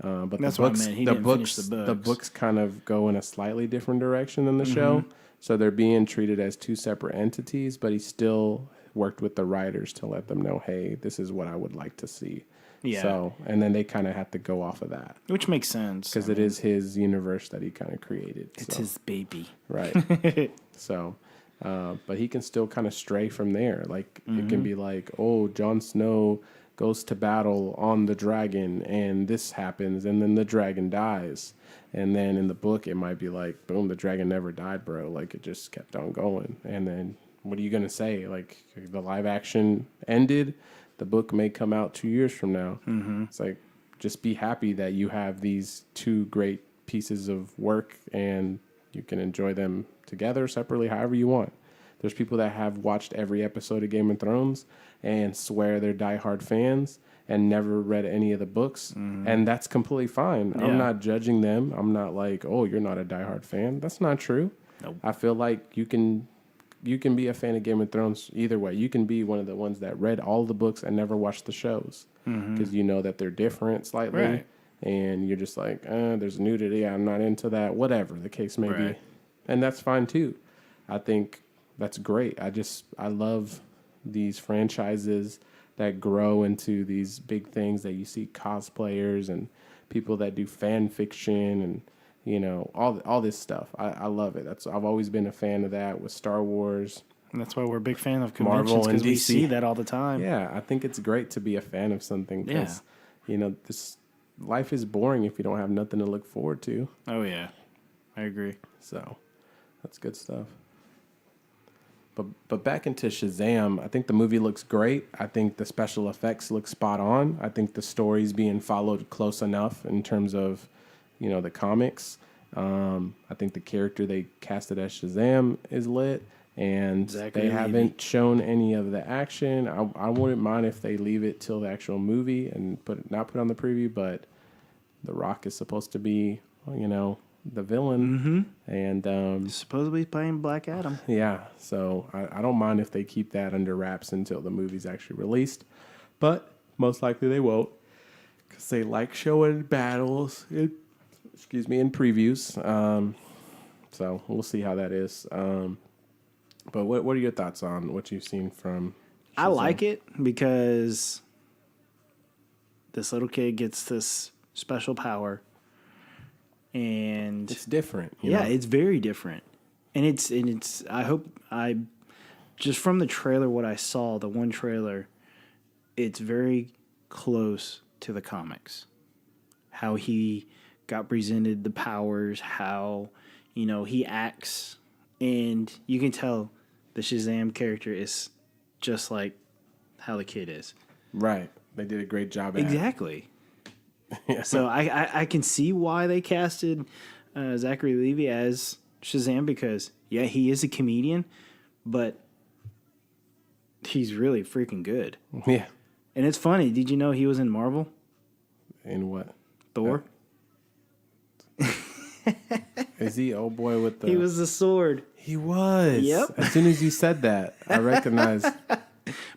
C: but
D: That's
C: the
D: what I
C: books,
D: meant. He
C: the
D: didn't
C: books,
D: finish the books.
C: the books kind of go in a slightly different direction than the show. So they're being treated as 2 separate entities, but he still worked with the writers to let them know, hey, this is what I would like to see.
D: Yeah.
C: So, and then they kind of have to go off of that
D: Which makes sense.
C: because it is his universe that he kind of created.
D: It's
C: so.
D: his baby.
C: Right. So, but he can still kind of stray from there. Like, it can be like, oh, Jon Snow goes to battle on the dragon and this happens and then the dragon dies. And then in the book, it might be like, boom, the dragon never died, bro. Like, it just kept on going. And then what are you going to say? Like, the live action ended. The book may come out 2 years from now. Mm-hmm. It's like, just be happy that you have these 2 great pieces of work and you can enjoy them together, separately, however you want. There's people that have watched every episode of Game of Thrones and swear they're diehard fans and never read any of the books. And that's completely fine.
D: Yeah.
C: I'm not judging them. I'm not like, oh, you're not a diehard fan. That's not true.
D: Nope.
C: I feel like you can be a fan of Game of Thrones either way. You can be one of the ones that read all the books and never watched the shows because you know that they're different slightly.
D: Right.
C: And you're just like, there's nudity. I'm not into that. Whatever the case may be.
D: Right.
C: And that's fine too. I think that's great. I love these franchises that grow into these big things that you see cosplayers and people that do fan fiction and, you know, all this stuff. I love it. I've always been a fan of that with Star Wars.
D: And that's why we're a big fan of
C: Marvel
D: conventions
C: and
D: because we
C: DC.
D: see that all the time.
C: Yeah, I think it's great to be a fan of something because, you know, life is boring if you don't have nothing to look forward to.
D: Oh, yeah. I agree.
C: So that's good stuff. But back into Shazam, I think the movie looks great. I think the special effects look spot on. I think the story's being followed close enough in terms of, you know, the comics. I think the character they casted as Shazam is lit. And
D: Zachary
C: they
D: Levi.
C: haven't shown any of the action. I wouldn't mind if they leave it till the actual movie and not put on the preview. But The Rock is supposed to be, you know, the villain. And
D: Supposedly playing Black Adam.
C: yeah, so I don't mind if they keep that under wraps until the movie's actually released, but most likely they won't because they like showing battles. In previews. So we'll see how that is. But what are your thoughts on what you've seen from Shazam?
D: I like it because this little kid gets this special power, and
C: It's different. you
D: yeah,
C: know?
D: it's very different. And it's I hope I just from the trailer what I saw, the one trailer, it's very close to the comics. How he got presented the powers, how he acts, and you can tell the Shazam character is just like how the kid is.
C: Right. They did a great job at it.
D: Exactly.
C: Yeah.
D: So I can see why they casted Zachary Levi as Shazam because, yeah, he is a comedian, but he's really freaking good.
C: Yeah.
D: And it's funny. Did you know he was in Marvel?
C: In what?
D: Thor?
C: Is he old boy with the...
D: He was the sword.
C: He was.
D: Yep.
C: As soon as you said that, I recognized...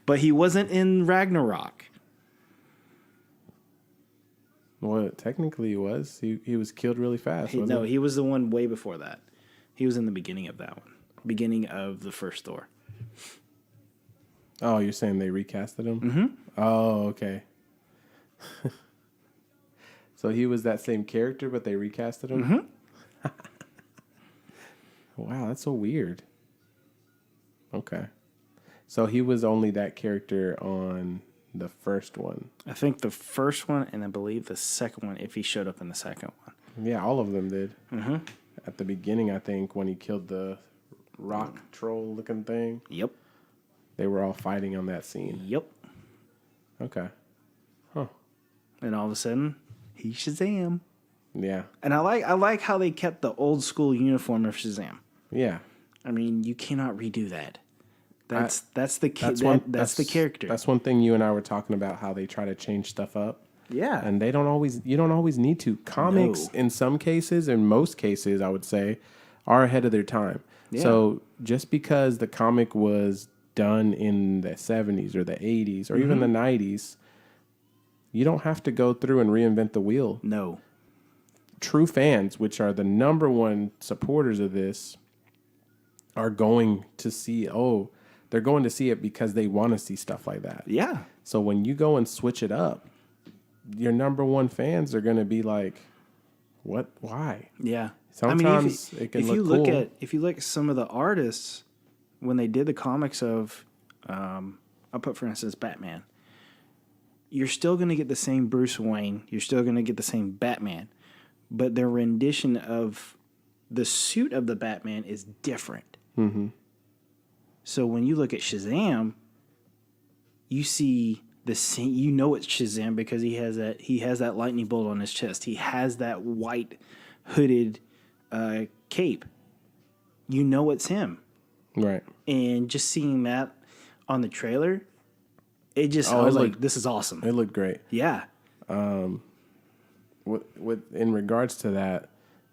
D: But he wasn't in Ragnarok.
C: Well, technically he was. He was killed really fast, wasn't he?
D: He was the one way before that. He was in the beginning of that one. Beginning of the first Thor.
C: Oh, you're saying they recasted him? Mm-hmm. Oh, okay. So he was that same character, but they recasted him? Mm-hmm. Wow, that's so weird. Okay. So he was only that character on the first one.
D: I think the first one, and I believe the second one, if he showed up in the second one.
C: Yeah, all of them did. Mm-hmm. At the beginning, I think, when he killed the rock troll-looking thing,
D: Yep.
C: they were all fighting on that scene.
D: Yep.
C: Okay. Huh.
D: And all of a sudden, he's Shazam.
C: Yeah.
D: And I like how they kept the old school uniform of Shazam.
C: Yeah.
D: I mean, you cannot redo that. That's the character.
C: That's one thing you and I were talking about, how they try to change stuff up.
D: Yeah.
C: And you don't always need to. Comics,
D: No.
C: in some cases, in most cases, I would say, are ahead of their time.
D: Yeah.
C: So just because the comic was done in the 70s or the 80s or even the 90s, you don't have to go through and reinvent the wheel.
D: No.
C: True fans, which are the number one supporters of this, are going to see, they're going to see it because they want to see stuff like that.
D: Yeah.
C: So when you go and switch it up, your number one fans are going to be like, what? Why?
D: Yeah.
C: Sometimes it can look cool.
D: If you look at some of the artists when they did the comics of, I'll put for instance Batman, you're still going to get the same Bruce Wayne. You're still going to get the same Batman, but their rendition of the suit of the Batman is different. Mm-hmm. So when you look at Shazam, you see the same. You know it's Shazam because he has that lightning bolt on his chest. He has that white hooded cape. You know it's him.
C: Right.
D: And just seeing that on the trailer, I was like, this is awesome.
C: It looked great.
D: Yeah.
C: With in regards to that,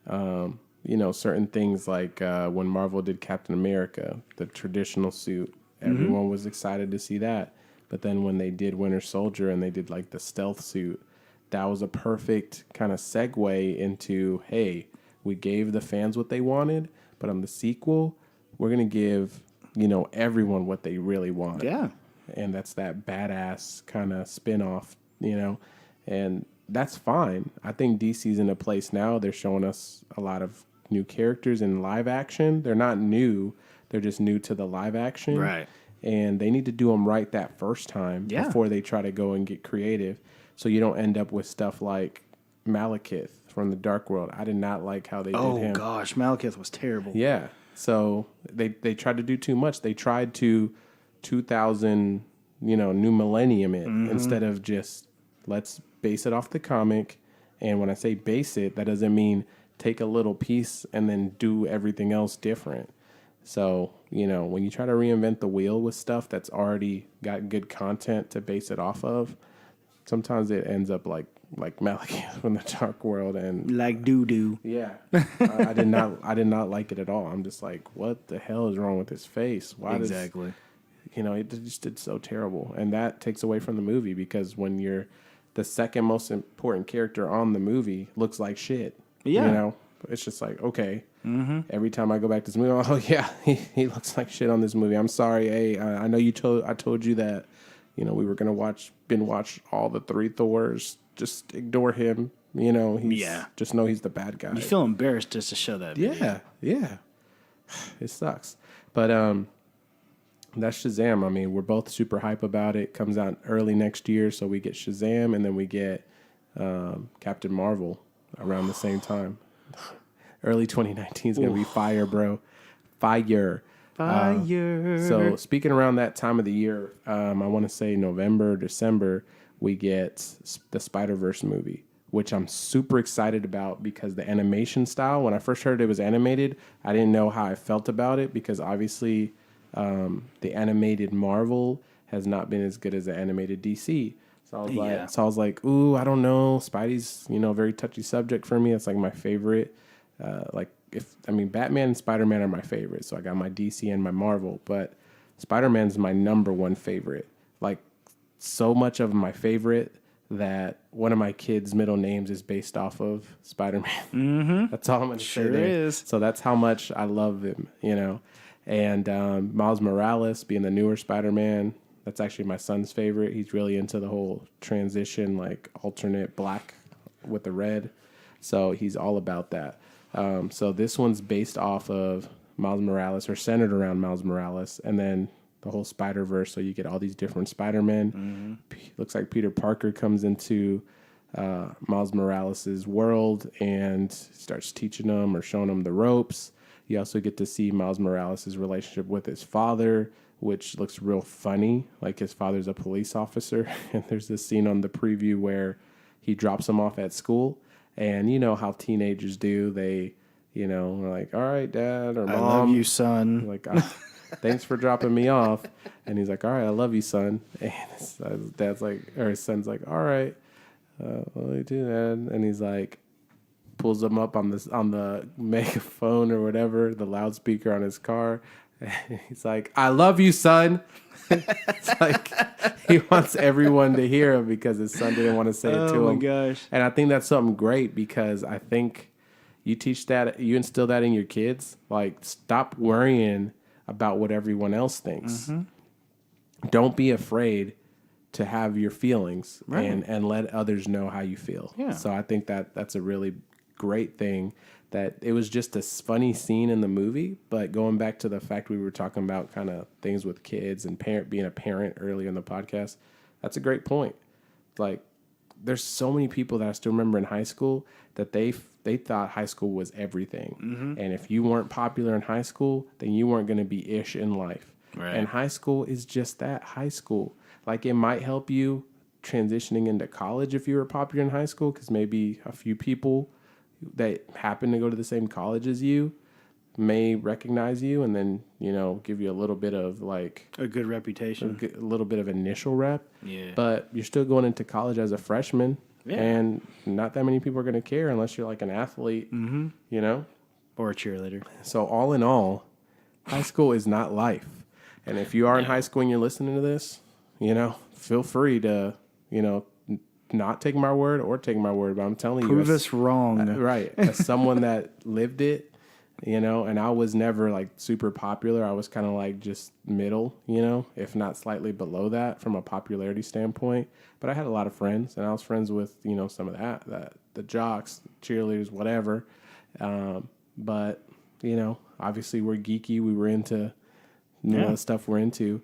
C: certain things like when Marvel did Captain America, the traditional suit, everyone was excited to see that. But then when they did Winter Soldier and they did like the stealth suit, that was a perfect kind of segue into, hey, we gave the fans what they wanted, but on the sequel, we're going to give, everyone what they really want.
D: Yeah.
C: And that's that badass kind of spin-off, and that's fine. I think DC's in a place now. They're showing us a lot of new characters in live action. They're not new. They're just new to the live action.
D: Right.
C: And they need to do them right that first time before they try to go and get creative. So you don't end up with stuff like Malekith from the Dark World. I did not like how they did him.
D: Oh, gosh. Malekith was terrible.
C: Yeah. So they tried to do too much. They tried to 2000, new millennium it instead of just let's base it off the comic. And when I say base it, that doesn't mean take a little piece and then do everything else different. So, when you try to reinvent the wheel with stuff that's already got good content to base it off of, sometimes it ends up like Malekith in the Dark World, and
D: Like doo-doo.
C: yeah, I did not like it at all. I'm just like, what the hell is wrong with his face? Why
D: Exactly.
C: it just did so terrible, and that takes away from the movie because when you're the second most important character on the movie looks like shit.
D: Yeah.
C: You know, it's just like, okay. Mm-hmm. Every time I go back to this movie, I'm like, oh yeah, he looks like shit on this movie. I'm sorry, hey, I know I told you that, we were gonna watch all the 3 Thors. Just ignore him. Just know he's the bad guy.
D: You feel embarrassed just to show that video.
C: Yeah. It sucks. But that's Shazam. I mean, we're both super hype about it. Comes out early next year, so we get Shazam and then we get Captain Marvel around the same time. Early 2019 is going to be fire, bro. Fire. So speaking around that time of the year, I want to say November, December, we get the Spider-Verse movie, which I'm super excited about because the animation style, when I first heard it was animated, I didn't know how I felt about it because obviously the animated Marvel has not been as good as the animated DC. So I was like, ooh, I don't know. Spidey's, very touchy subject for me. It's like my favorite. Batman and Spider-Man are my favorite. So I got my DC and my Marvel, but Spider-Man's my number one favorite. Like, so much of my favorite that one of my kids' middle names is based off of Spider-Man. Mm-hmm. That's all I'm going to say there.
D: Is.
C: So that's how much I love him, And Miles Morales being the newer Spider-Man, that's actually my son's favorite. He's really into the whole transition, like alternate black with the red. So he's all about that. So this one's based off of Miles Morales or centered around Miles Morales. And then the whole Spider-Verse, so you get all these different Spider-Men. Mm-hmm. Looks like Peter Parker comes into Miles Morales' world and starts teaching him or showing him the ropes. You also get to see Miles Morales' relationship with his father, which looks real funny. Like his father's a police officer. And there's this scene on the preview where he drops him off at school. And you know how teenagers do. They, are like, all right, Dad or Mom.
D: I love you, son.
C: Like, thanks for dropping me off. And he's like, all right, I love you, son. And his dad's like, or his son's like, all right, what do you do, Dad? And he's like, pulls him up on the megaphone or whatever, the loudspeaker on his car. And he's like, I love you, son. It's like he wants everyone to hear him because his son didn't want to say it to him.
D: Oh, my gosh.
C: And I think that's something great because I think you instill that in your kids. Like, stop worrying about what everyone else thinks. Mm-hmm. Don't be afraid to have your feelings and let others know how you feel.
D: Yeah.
C: So I think that's a really great thing. That it was just a funny scene in the movie, but going back to the fact we were talking about kind of things with kids and being a parent earlier in the podcast, that's a great point. Like, there's so many people that I still remember in high school that they thought high school was everything. Mm-hmm. And if you weren't popular in high school, then you weren't going to be ish in life. Right. And high school is just that, high school. Like, it might help you transitioning into college if you were popular in high school because maybe a few people that happen to go to the same college as you may recognize you and then, give you a little bit of like
D: a good reputation,
C: a little bit of initial rep.
D: Yeah.
C: But you're still going into college as a freshman and not that many people are going to care unless you're like an athlete,
D: or a cheerleader.
C: So all in all, high school is not life. And if you are in high school and you're listening to this, feel free to, not take my word or take my word, but I'm telling you.
D: Prove us wrong.
C: Right. As someone that lived it, and I was never like super popular. I was kind of like just middle, if not slightly below that from a popularity standpoint. But I had a lot of friends and I was friends with, some of that the jocks, cheerleaders, whatever. But, obviously we're geeky. We were into the stuff we're into.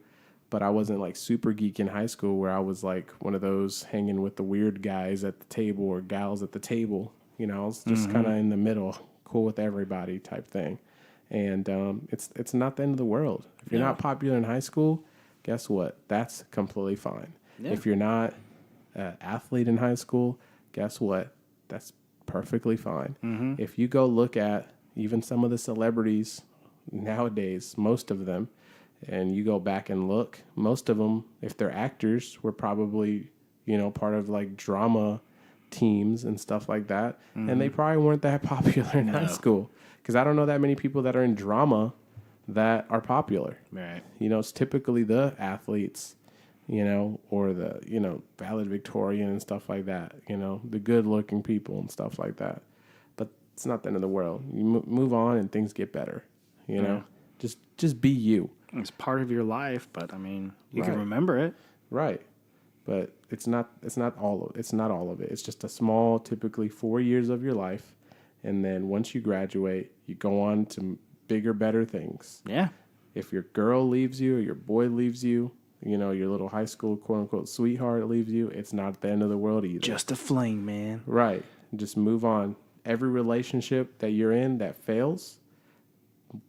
C: But I wasn't like super geek in high school where I was like one of those hanging with the weird guys at the table or gals at the table. I was just kind of in the middle, cool with everybody type thing. And it's not the end of the world. If you're not popular in high school, guess what? That's completely fine. Yeah. If you're not an athlete in high school, guess what? That's perfectly fine. Mm-hmm. If you go look at even some of the celebrities nowadays, most of them, and you go back and look, most of them, if they're actors, were probably, part of like drama teams and stuff like that. And they probably weren't that popular in high school, because I don't know that many people that are in drama that are popular.
D: Right.
C: It's typically the athletes, or the, valedictorian and stuff like that, the good looking people and stuff like that. But it's not the end of the world. You move on and things get better, just be you.
D: It's part of your life, but I mean, you
C: Right.
D: can remember it.
C: Right. But it's not all of it. It's just a small, typically 4 years of your life. And then once you graduate, you go on to bigger, better things.
D: Yeah.
C: If your girl leaves you or your boy leaves you, your little high school quote unquote sweetheart leaves you, it's not the end of the world either.
D: Just a fling, man.
C: Right. Just move on. Every relationship that you're in that fails,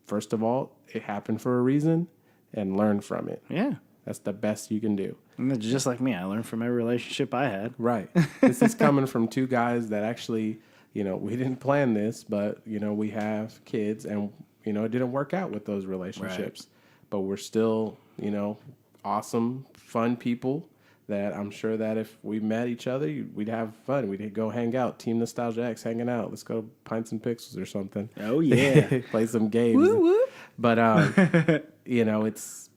C: first of all, it happened for a reason, and learn from it.
D: Yeah.
C: That's the best you can do.
D: And it's just like me. I learned from every relationship I had.
C: Right. This is coming from two guys that actually, we didn't plan this, but, we have kids, and, it didn't work out with those relationships. Right. But we're still, awesome, fun people that I'm sure that if we met each other, we'd have fun. We'd go hang out, Team Nostalgia X, hanging out. Let's go Pints and Pixels or something.
D: Oh, yeah.
C: Play some games.
D: Woo, woo.
C: But, it's,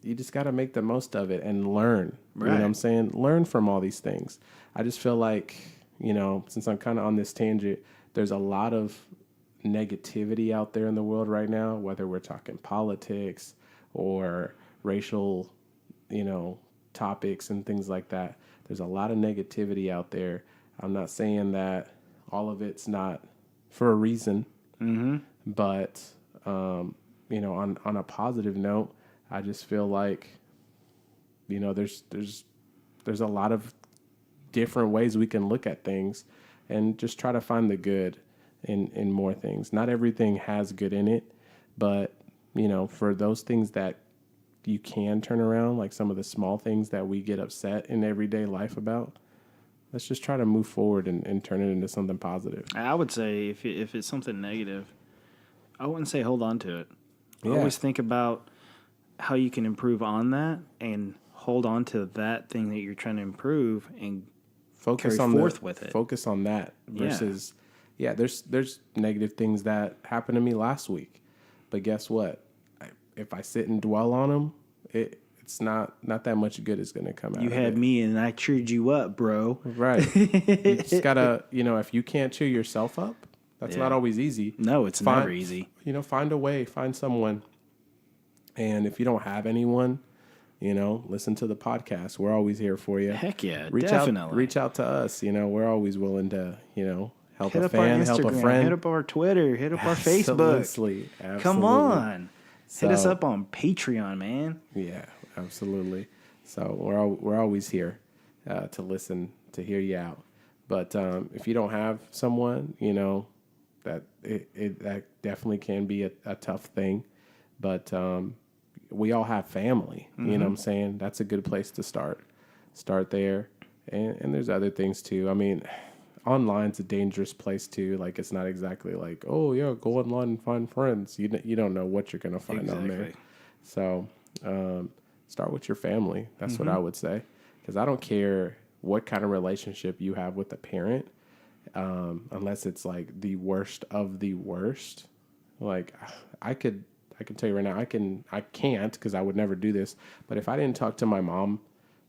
C: you just got to make the most of it and learn.
D: Right.
C: You know what I'm saying? Learn from all these things. I just feel like, since I'm kind of on this tangent, there's a lot of negativity out there in the world right now, whether we're talking politics or racial, topics and things like that. There's a lot of negativity out there. I'm not saying that all of it's not for a reason, but, on a positive note, I just feel like, there's a lot of different ways we can look at things and just try to find the good in more things. Not everything has good in it, but, for those things that you can turn around, like some of the small things that we get upset in everyday life about, let's just try to move forward and turn it into something positive.
D: I would say if it's something negative, I wouldn't say hold on to it.
C: Yeah.
D: Always think about how you can improve on that and hold on to that thing that you're trying to improve and
C: Focus
D: carry
C: on
D: forth with it.
C: Focus on that versus, there's negative things that happened to me last week, but guess what? If I sit and dwell on them, it's not that much good is going to come out.
D: You
C: of
D: had
C: it.
D: me and I cheered you up, bro.
C: Right. You just gotta, if you can't cheer yourself up, that's not always easy.
D: No, it's never easy.
C: Find a way, find someone. And if you don't have anyone, listen to the podcast. We're always here for you.
D: Heck yeah,
C: definitely. Reach out to us. We're always willing to, help
D: hit
C: a
D: up
C: fan,
D: our Instagram,
C: help a friend.
D: hit up our Twitter, hit up our Facebook.
C: Absolutely.
D: Come on. Hit us up on Patreon, man.
C: Yeah, absolutely. So we're always here to listen, to hear you out. But if you don't have someone, that that definitely can be a tough thing. But we all have family. You know what I'm saying? That's a good place to start. Start there. And there's other things too. I mean, online's a dangerous place too. Like, it's not exactly like, oh yeah, go online and find friends. You don't know what you're gonna find on there. So start with your family. That's what I would say, because I don't care what kind of relationship you have with a parent, unless it's like the worst of the worst. Like, I can tell you right now, I can't because I would never do this. But if I didn't talk to my mom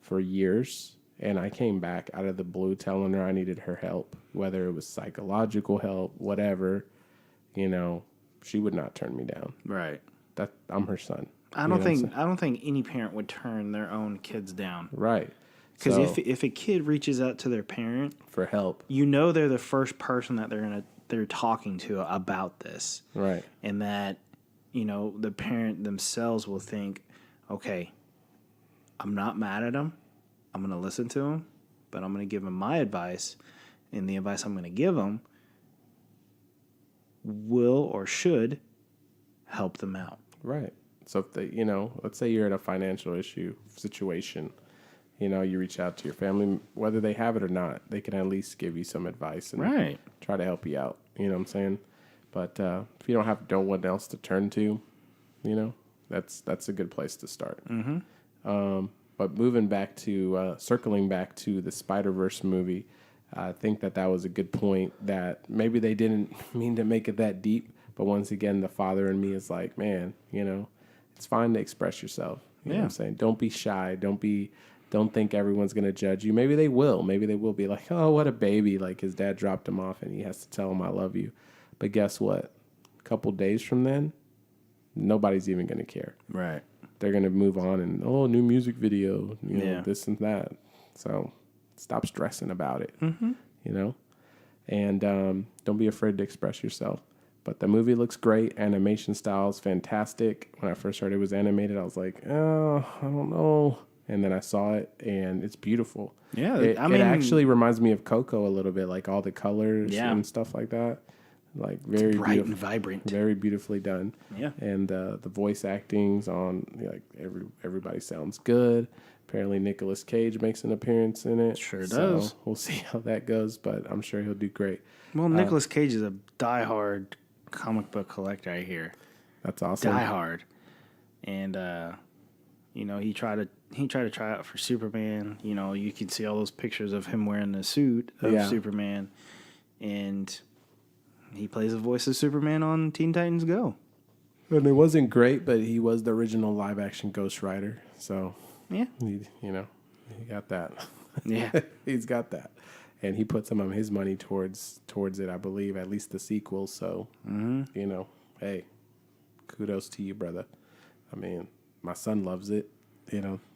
C: for years, and I came back out of the blue telling her I needed her help, whether it was psychological help, whatever, she would not turn me down.
D: Right.
C: That I'm her son.
D: I don't think any parent would turn their own kids down.
C: Right.
D: Because
C: So,
D: if a kid reaches out to their parent
C: for help,
D: they're the first person that they're talking to about this.
C: right.
D: And that, the parent themselves will think, okay, I'm not mad at them. I'm going to listen to them, but I'm going to give them my advice. And the advice I'm going to give them will or should help them out.
C: Right. So if they, let's say you're in a financial situation, you reach out to your family, whether they have it or not, they can at least give you some advice and try to help you out. You know what I'm saying? But if you don't have no one else to turn to, that's a good place to start. But moving back to circling back to the Spider-Verse movie, I think that was a good point. That maybe they didn't mean to make it that deep, but once again, the father in me is like, man, it's fine to express yourself. You know what I'm saying? Don't be shy. Don't think everyone's going to judge you. Maybe they will. Maybe they will be like, oh, what a baby. Like his dad dropped him off and he has to tell him I love you. But guess what? A couple days from then, nobody's even going to care.
D: Right.
C: They're going to move on and, new music video, this and that. So stop stressing about it, and don't be afraid to express yourself. But the movie looks great. Animation style is fantastic. When I first heard it was animated, I was like, oh, I don't know. And then I saw it, and it's beautiful.
D: Yeah,
C: it actually reminds me of Coco a little bit, like all the colors and stuff like that. Like very
D: it's bright
C: beautiful,
D: and vibrant,
C: very beautifully done.
D: Yeah,
C: and the voice acting's on like everybody sounds good. Apparently, Nicolas Cage makes an appearance in it.
D: Sure does.
C: So we'll see how that goes, but I'm sure he'll do great.
D: Well, Nicolas Cage is a diehard comic book collector, I hear.
C: That's awesome.
D: Diehard, and he tried to try out for Superman. You can see all those pictures of him wearing the suit of Superman, and he plays the voice of Superman on Teen Titans Go.
C: And it wasn't great, but he was the original live action Ghost Rider. So
D: yeah,
C: he got that.
D: Yeah,
C: he's got that, and he put some of his money towards it. I believe at least the sequel. So hey, kudos to you, brother. I mean, my son loves it.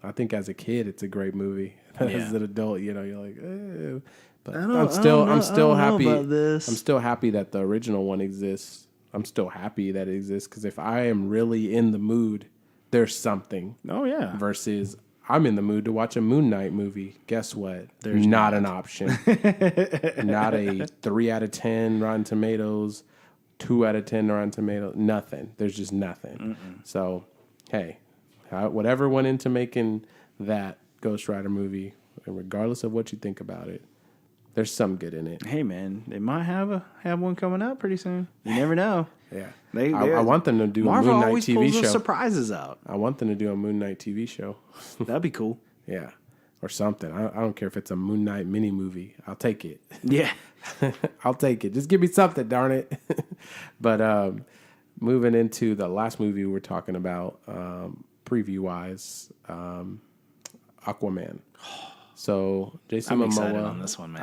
C: I think as a kid, it's a great movie. As an adult, you're like, eh. But I'm still happy
D: about this.
C: I'm still happy that the original one exists. I'm still happy that it exists because if I am really in the mood, there's something.
D: Oh yeah.
C: Versus I'm in the mood to watch a Moon Knight movie. Guess what?
D: There's
C: not an option. Not a 3 out of 10 Rotten Tomatoes, 2 out of 10 Rotten Tomatoes. Nothing. There's just nothing. So, hey, whatever went into making that Ghost Rider movie, and regardless of what you think about it, there's some good in it.
D: Hey man, they might have one coming out pretty soon. You never know.
C: Yeah,
D: I
C: want them to do
D: Marvel
C: a Moon Knight
D: always
C: TV
D: pulls
C: show.
D: those surprises out.
C: I want them to do a Moon Knight TV show.
D: That'd be cool.
C: Yeah, or something. I don't care if it's a Moon Knight mini movie. I'll take it.
D: Yeah,
C: I'll take it. Just give me something, darn it. But moving into the last movie we're talking about, preview wise, Aquaman. So Jason
D: I'm excited
C: Momoa
D: on this one, man.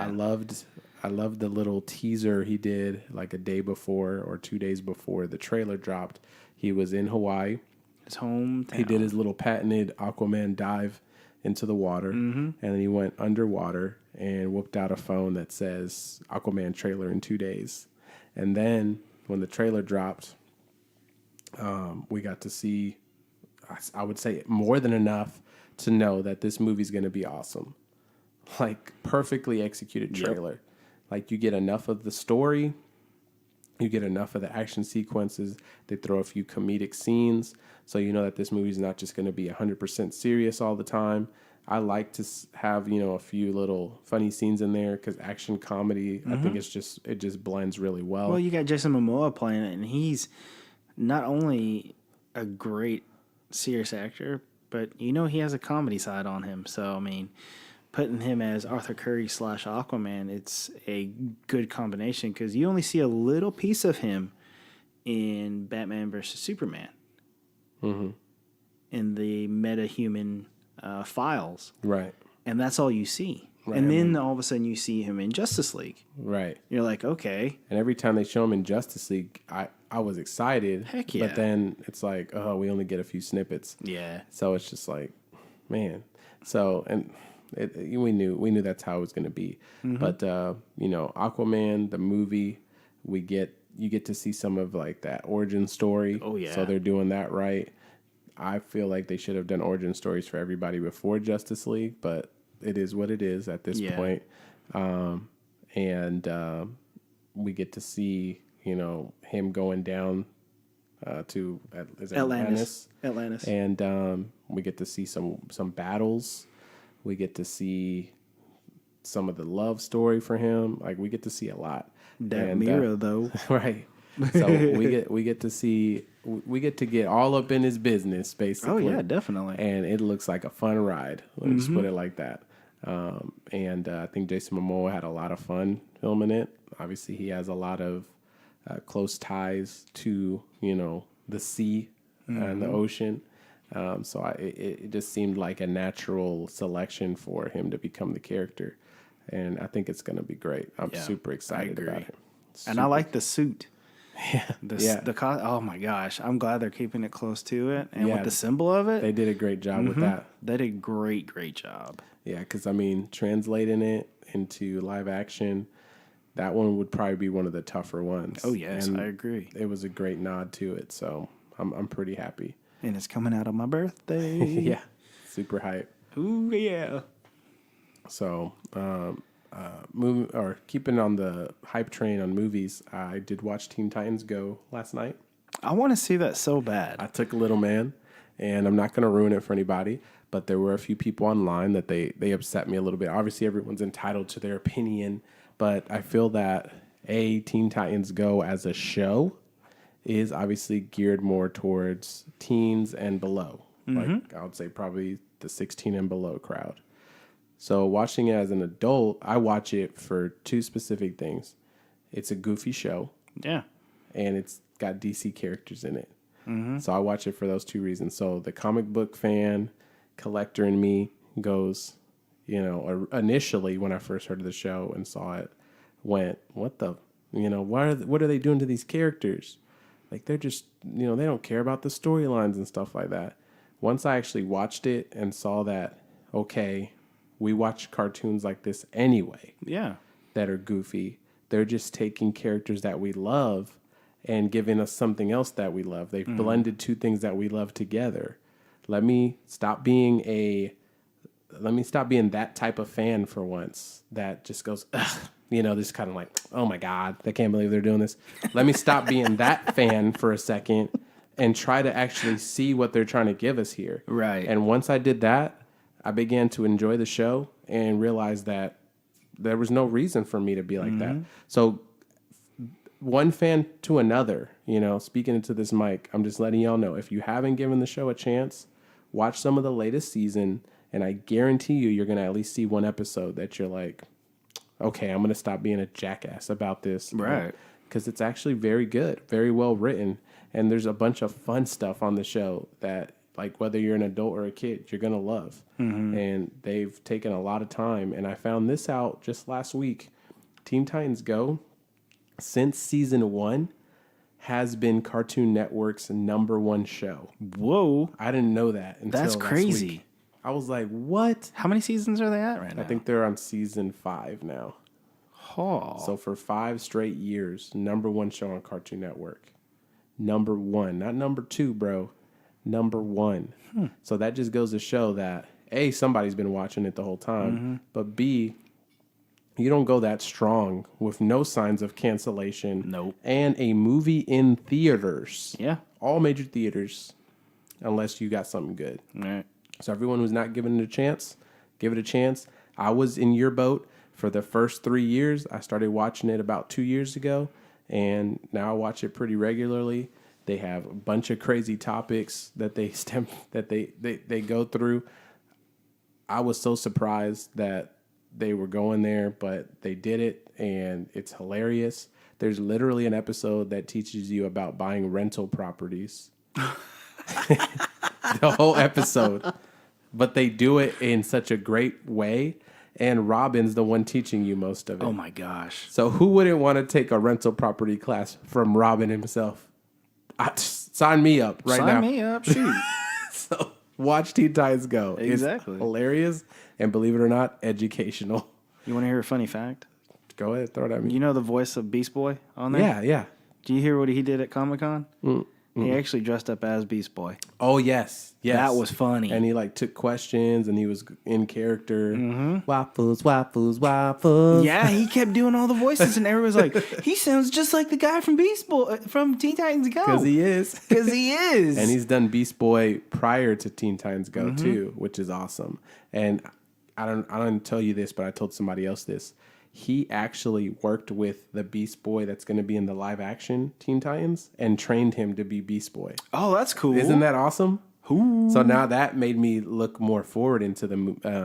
C: I loved the little teaser he did like a day before or 2 days before the trailer dropped. He was in Hawaii.
D: His hometown.
C: He did his little patented Aquaman dive into the water, and then he went underwater and whipped out a phone that says Aquaman trailer in 2 days. And then when the trailer dropped, we got to see, I would say, more than enough to know that this movie's going to be awesome. Like, perfectly executed trailer. Yep. Like, you get enough of the story, you get enough of the action sequences, they throw a few comedic scenes, so you know that this movie's not just going to be 100% serious all the time. I like to have, a few little funny scenes in there, because action comedy, I think it just blends really well.
D: Well, you got Jason Momoa playing it, and he's not only a great serious actor, but he has a comedy side on him. So, I mean, putting him as Arthur Curry / Aquaman, it's a good combination because you only see a little piece of him in Batman versus Superman. In the meta-human files.
C: Right.
D: And that's all you see. Right. And then all of a sudden you see him in Justice League. Right. You're like, okay.
C: And every time they show him in Justice League, I was excited.
D: Heck yeah.
C: But then it's like, oh, we only get a few snippets.
D: Yeah.
C: So it's just like, man. So, and we knew that's how it was going to be. But, Aquaman, the movie, you get to see some of like that origin story.
D: Oh, yeah.
C: So they're doing that right. I feel like they should have done origin stories for everybody before Justice League, but it is what it is at this point. And we get to see, him going down to Atlantis. And we get to see some battles. We get to see some of the love story for him. Like, we get to see a lot.
D: That mirror, though.
C: Right. So we get to get all up in his business, basically.
D: Oh yeah, definitely.
C: And it looks like a fun ride. Let's put it like that. And I think Jason Momoa had a lot of fun filming it. Obviously, he has a lot of close ties to the sea and the ocean. So it just seemed like a natural selection for him to become the character. And I think it's going to be great. I'm super excited about him.
D: And I like the suit.
C: Yeah.
D: Oh my gosh. I'm glad they're keeping it close to it. And with the symbol of it.
C: They did a great job with that.
D: They did a great job.
C: Yeah, because, translating it into live action, that one would probably be one of the tougher ones.
D: Oh, yes,
C: and
D: I agree.
C: It was a great nod to it, so I'm pretty happy.
D: And it's coming out on my birthday.
C: Yeah, super hype.
D: Ooh, yeah.
C: So, keeping on the hype train on movies, I did watch Teen Titans Go last night.
D: I want to see that so bad.
C: I took a little man, and I'm not going to ruin it for anybody, but there were a few people online that they upset me a little bit. Obviously, everyone's entitled to their opinion, but I feel that Teen Titans Go as a show is obviously geared more towards teens and below. Like I would say probably the 16 and below crowd. So watching it as an adult, I watch it for two specific things. It's a goofy show.
D: Yeah.
C: And it's got DC characters in it. So I watch it for those two reasons. So the comic book fan, collector in me goes, initially when I first heard of the show and saw it, went, what the, what are they doing to these characters? Like they're just, they don't care about the storylines and stuff like that. Once I actually watched it and saw that, okay, we watch cartoons like this anyway.
D: Yeah.
C: That are goofy. They're just taking characters that we love and giving us something else that we love. They've blended two things that we love together. Let me stop being that type of fan for once that just goes, ugh, just kind of like, oh my God, I can't believe they're doing this. Let me stop being that fan for a second and try to actually see what they're trying to give us here.
D: Right.
C: And once I did that, I began to enjoy the show and realized that there was no reason for me to be like that. So one fan to another, speaking into this mic, I'm just letting y'all know, if you haven't given the show a chance, watch some of the latest season, and I guarantee you're going to at least see one episode that you're like, okay, I'm going to stop being a jackass about this.
D: Right.
C: Because it's actually very good, very well written, and there's a bunch of fun stuff on the show that, like, whether you're an adult or a kid, you're going to love. And they've taken a lot of time, and I found this out just last week. Teen Titans Go, since season 1, has been Cartoon Network's #1 show.
D: Whoa.
C: I didn't know that until
D: That's
C: last
D: crazy.
C: week. I was like, what?
D: How many seasons are they at right now?
C: I think they're on season 5 now.
D: Oh.
C: So for 5 straight years, #1 show on Cartoon Network. #1, not #2, bro. #1. So that just goes to show that A, somebody's been watching it the whole time, but B, you don't go that strong with no signs of cancellation.
D: Nope.
C: And a movie in theaters.
D: Yeah.
C: All major theaters, unless you got something good.
D: All right.
C: So everyone who's not giving it a chance, give it a chance. I was in your boat for the first 3 years. I started watching it about 2 years ago, and now I watch it pretty regularly. They have a bunch of crazy topics that they go through. I was so surprised that they were going there, but they did it, and it's hilarious. There's literally an episode that teaches you about buying rental properties. The whole episode. But they do it in such a great way, and Robin's the one teaching you most of it.
D: Oh my gosh.
C: So who wouldn't want to take a rental property class from Robin himself? Sign me up right now.
D: Sign me up, shoot.
C: So watch Teen Titans Go.
D: Exactly.
C: It's hilarious, and believe it or not, educational.
D: You want to hear a funny fact?
C: Go ahead, throw it at me.
D: You know the voice of Beast Boy on there?
C: Yeah.
D: Do you hear what he did at Comic-Con? He actually dressed up as Beast Boy.
C: Oh, yes.
D: That was funny.
C: And he took questions, and he was in character. Waffles, waffles, waffles.
D: Yeah, he kept doing all the voices, and everyone's like, he sounds just like the guy from Beast Boy, from Teen Titans Go.
C: Because he is.
D: Because he is.
C: And he's done Beast Boy prior to Teen Titans Go, too, which is awesome. And I don't tell you this, but I told somebody else this. he actually worked with the Beast Boy that's going to be in the live action Teen Titans and trained him to be Beast Boy.
D: Oh, that's cool.
C: Isn't that awesome?
D: Ooh.
C: So now that made me look more forward into the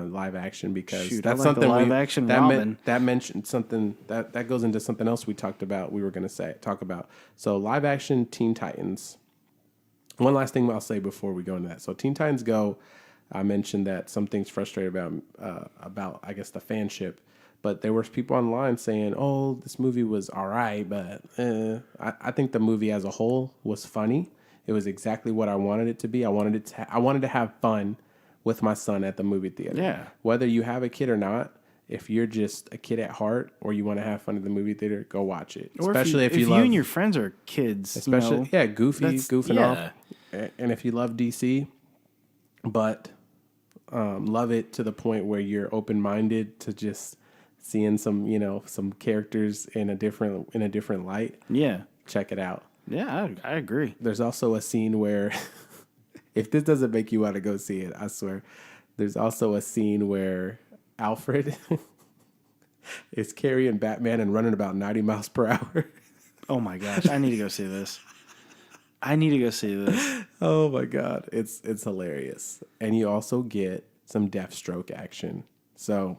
C: live action because that's something
D: live action Robin.
C: That mentioned something that goes into something else we talked about. We were going to talk about. So live action Teen Titans. One last thing I'll say before we go into that. So Teen Titans Go, I mentioned that some things frustrated about I guess the fanship, but there were people online saying, "Oh, this movie was all right," but I think the movie as a whole was funny. It was exactly what I wanted it to be. I wanted to have fun with my son at the movie theater.
D: Yeah.
C: Whether you have a kid or not, if you're just a kid at heart or you want to have fun at the movie theater, go watch it.
D: Or
C: especially if you
D: love, and your friends are kids.
C: Especially, goofing
D: yeah.
C: off. And if you love DC, but love it to the point where you're open-minded to just seeing some characters in a different light.
D: Yeah.
C: Check it out.
D: Yeah, I agree.
C: There's also a scene where, if this doesn't make you want to go see it, I swear, there's also a scene where Alfred is carrying Batman and running about 90 miles per hour.
D: Oh my gosh, I need to go see this.
C: Oh my God, it's hilarious. And you also get some Deathstroke action. So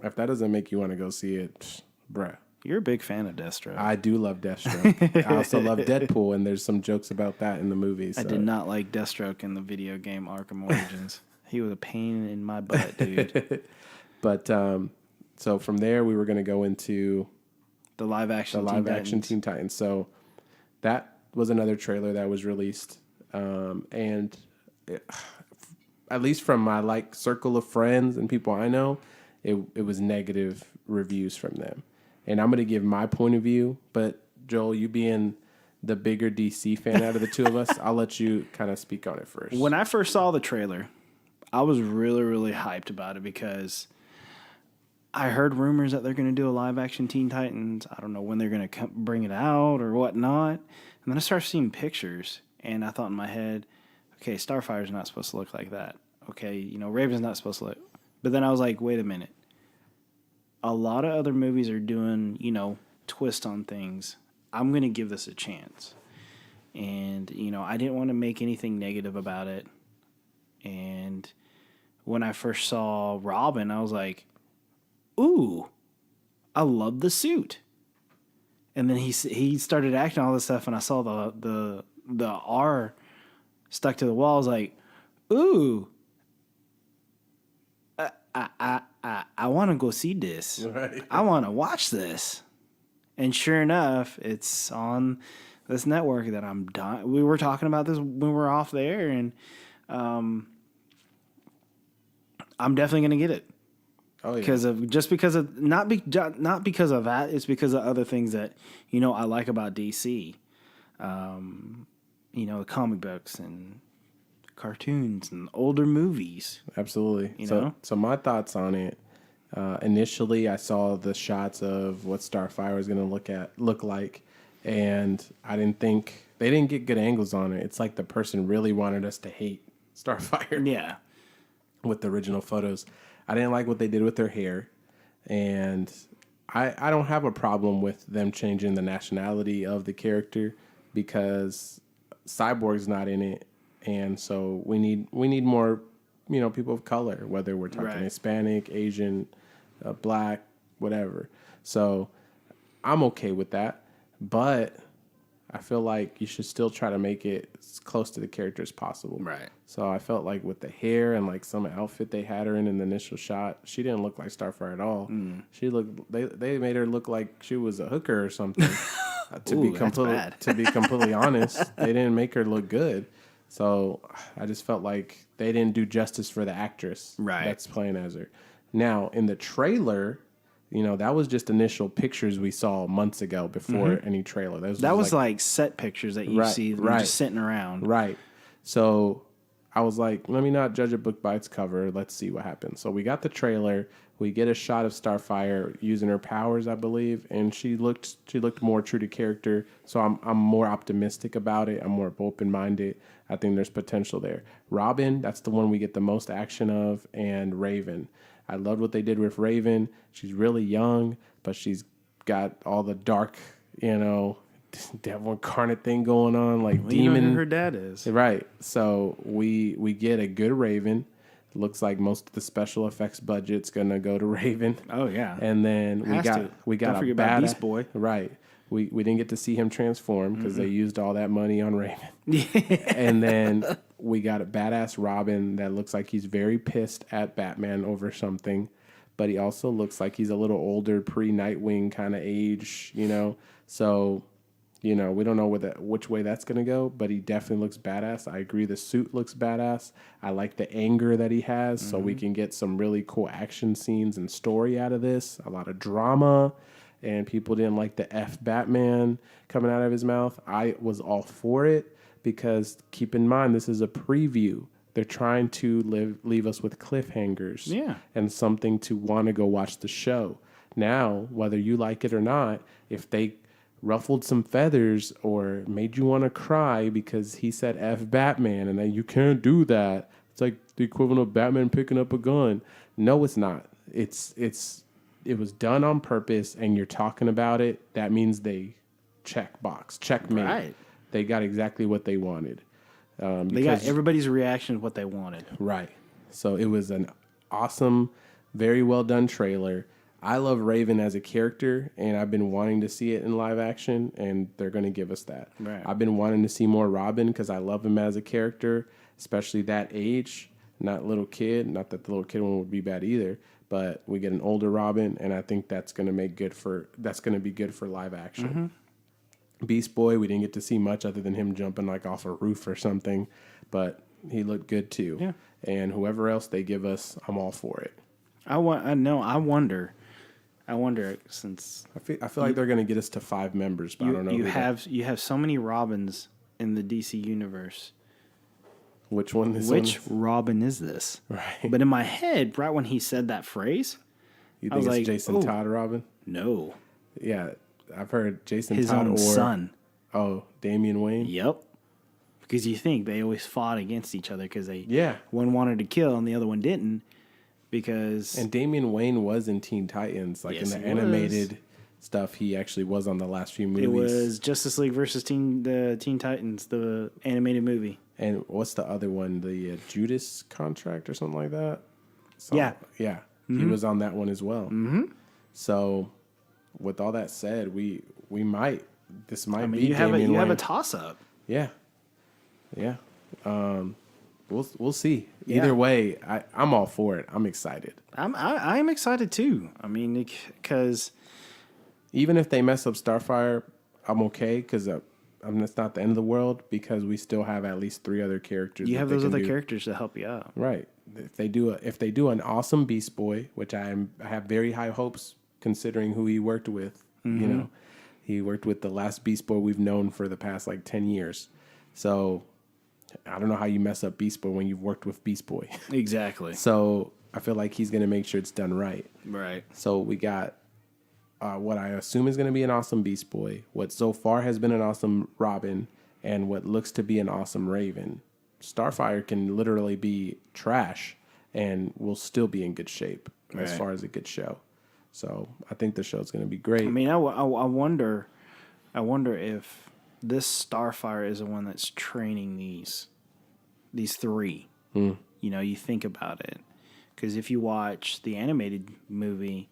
C: if that doesn't make you want to go see it, bruh.
D: You're a big fan of Deathstroke.
C: I do love Deathstroke. I also love Deadpool, and there's some jokes about that in the movie. So.
D: I did not like Deathstroke in the video game Arkham Origins. He was a pain in my butt, dude.
C: But so from there, we were going to go into
D: the live action
C: Teen Titans. So that was another trailer that was released, and at least from my circle of friends and people I know, it was negative reviews from them. And I'm going to give my point of view, but Joel, you being the bigger DC fan out of the two of us, I'll let you kind of speak on it first.
D: When I first saw the trailer, I was really, really hyped about it because I heard rumors that they're going to do a live action Teen Titans. I don't know when they're going to bring it out or whatnot. And then I started seeing pictures, and I thought in my head, okay, Starfire's not supposed to look like that. Okay, Raven's not supposed to look. But then I was like, wait a minute. A lot of other movies are doing, twist on things. I'm going to give this a chance. And, I didn't want to make anything negative about it. And when I first saw Robin, I was like, ooh, I love the suit. And then he started acting all this stuff, and I saw the R stuck to the wall. I was like, ooh, I want to go see this.
C: Right.
D: I want to watch this. And sure enough, it's on this network that I'm done. We were talking about this when we were off there, and I'm definitely going to get it.
C: Oh, yeah.
D: Because of not because of that, it's because of other things that I like about DC. The comic books and cartoons and older movies.
C: Absolutely.
D: So
C: my thoughts on it. Initially, I saw the shots of what Starfire was going to look like, and I didn't think they didn't get good angles on it. It's like the person really wanted us to hate Starfire.
D: Yeah.
C: With the original photos, I didn't like what they did with her hair, and I don't have a problem with them changing the nationality of the character because Cyborg's not in it, and so we need more, people of color, whether we're talking Hispanic, Asian, Black, whatever. So I'm okay with that, but I feel like you should still try to make it as close to the character as possible.
D: Right.
C: So I felt like with the hair and some outfit they had her in the initial shot, she didn't look like Starfire at all. She looked. They made her look like she was a hooker or something. To be completely honest, they didn't make her look good. So I just felt like they didn't do justice for the actress that's playing as her. Now in the trailer, that was just initial pictures we saw months ago before any trailer.
D: That was like set pictures that you see just sitting around.
C: Right. So I was like, let me not judge a book by its cover. Let's see what happens. So we got the trailer. We get a shot of Starfire using her powers, I believe, and she looked more true to character. So I'm more optimistic about it. I'm more open minded. I think there's potential there. Robin, that's the one we get the most action of, and Raven. I loved what they did with Raven. She's really young, but she's got all the dark, devil incarnate thing going on, like demon.
D: You know who her dad is.
C: Right. So we get a good Raven. Looks like most of the special effects budget's gonna go to Raven.
D: Oh yeah.
C: And then we got
D: Don't forget about Beast Boy.
C: Right. We didn't get to see him transform because they used all that money on Raven. And then we got a badass Robin that looks like he's very pissed at Batman over something, but he also looks like he's a little older, pre-Nightwing kind of age, So, we don't know which way that's going to go, but he definitely looks badass. I agree the suit looks badass. I like the anger that he has, so we can get some really cool action scenes and story out of this. A lot of drama, and people didn't like the F Batman coming out of his mouth. I was all for it because keep in mind, this is a preview. They're trying to leave us with cliffhangers and something to want to go watch the show. Now, whether you like it or not, if they ruffled some feathers or made you want to cry because he said F Batman and then you can't do that. It's like the equivalent of Batman picking up a gun. No, it's not. It was done on purpose and you're talking about it. That means they checkmate. Right. They got exactly what they wanted.
D: They got everybody's reaction to what they wanted.
C: Right. So it was an awesome, very well done trailer. I love Raven as a character, and I've been wanting to see it in live action, and they're going to give us that.
D: Right.
C: I've been wanting to see more Robin because I love him as a character, especially that age, not little kid. Not that the little kid one would be bad either, but we get an older Robin, and I think that's going to be good for live action. Mm-hmm. Beast Boy, we didn't get to see much other than him jumping like off a roof or something, but he looked good too.
D: Yeah.
C: And whoever else they give us, I'm all for it.
D: I wonder since
C: I feel like they're going to get us to 5 members, but I don't know.
D: You have so many Robins in the DC universe.
C: Which one is
D: Which Robin is this?
C: Right.
D: But in my head, right when he said that phrase,
C: you think it's Jason Todd Robin?
D: No.
C: Yeah, I've heard Jason
D: his
C: Todd
D: own son.
C: Oh, Damian Wayne.
D: Yep. Because you think they always fought against each other because one wanted to kill and the other one didn't. And
C: Damian Wayne was in Teen Titans, in the animated stuff. He actually was on the last few movies.
D: It was Justice League versus Teen Titans, the animated movie.
C: And what's the other one? The Judas Contract or something like that.
D: Yeah.
C: Mm-hmm. He was on that one as well.
D: Mm-hmm.
C: So, with all that said, this might be
D: you
C: Damian Wayne.
D: You have a toss up.
C: Yeah. We'll see. Either way, I'm all for it. I'm excited.
D: I'm excited too. I mean, because
C: even if they mess up Starfire, I'm okay because it's not the end of the world because we still have at least 3 other characters.
D: You have those other characters to help you out,
C: right? If they do an awesome Beast Boy, which I have very high hopes considering who he worked with.
D: Mm-hmm.
C: He worked with the last Beast Boy we've known for the past 10 years. So I don't know how you mess up Beast Boy when you've worked with Beast Boy.
D: Exactly.
C: So I feel like he's going to make sure it's done right.
D: Right.
C: So we got what I assume is going to be an awesome Beast Boy, what so far has been an awesome Robin, and what looks to be an awesome Raven. Starfire can literally be trash, and we'll still be in good shape as far as a good show. So I think the show's going to be great.
D: I mean, I wonder if this Starfire is the one that's training these 3. You think about it. Because if you watch the animated movie,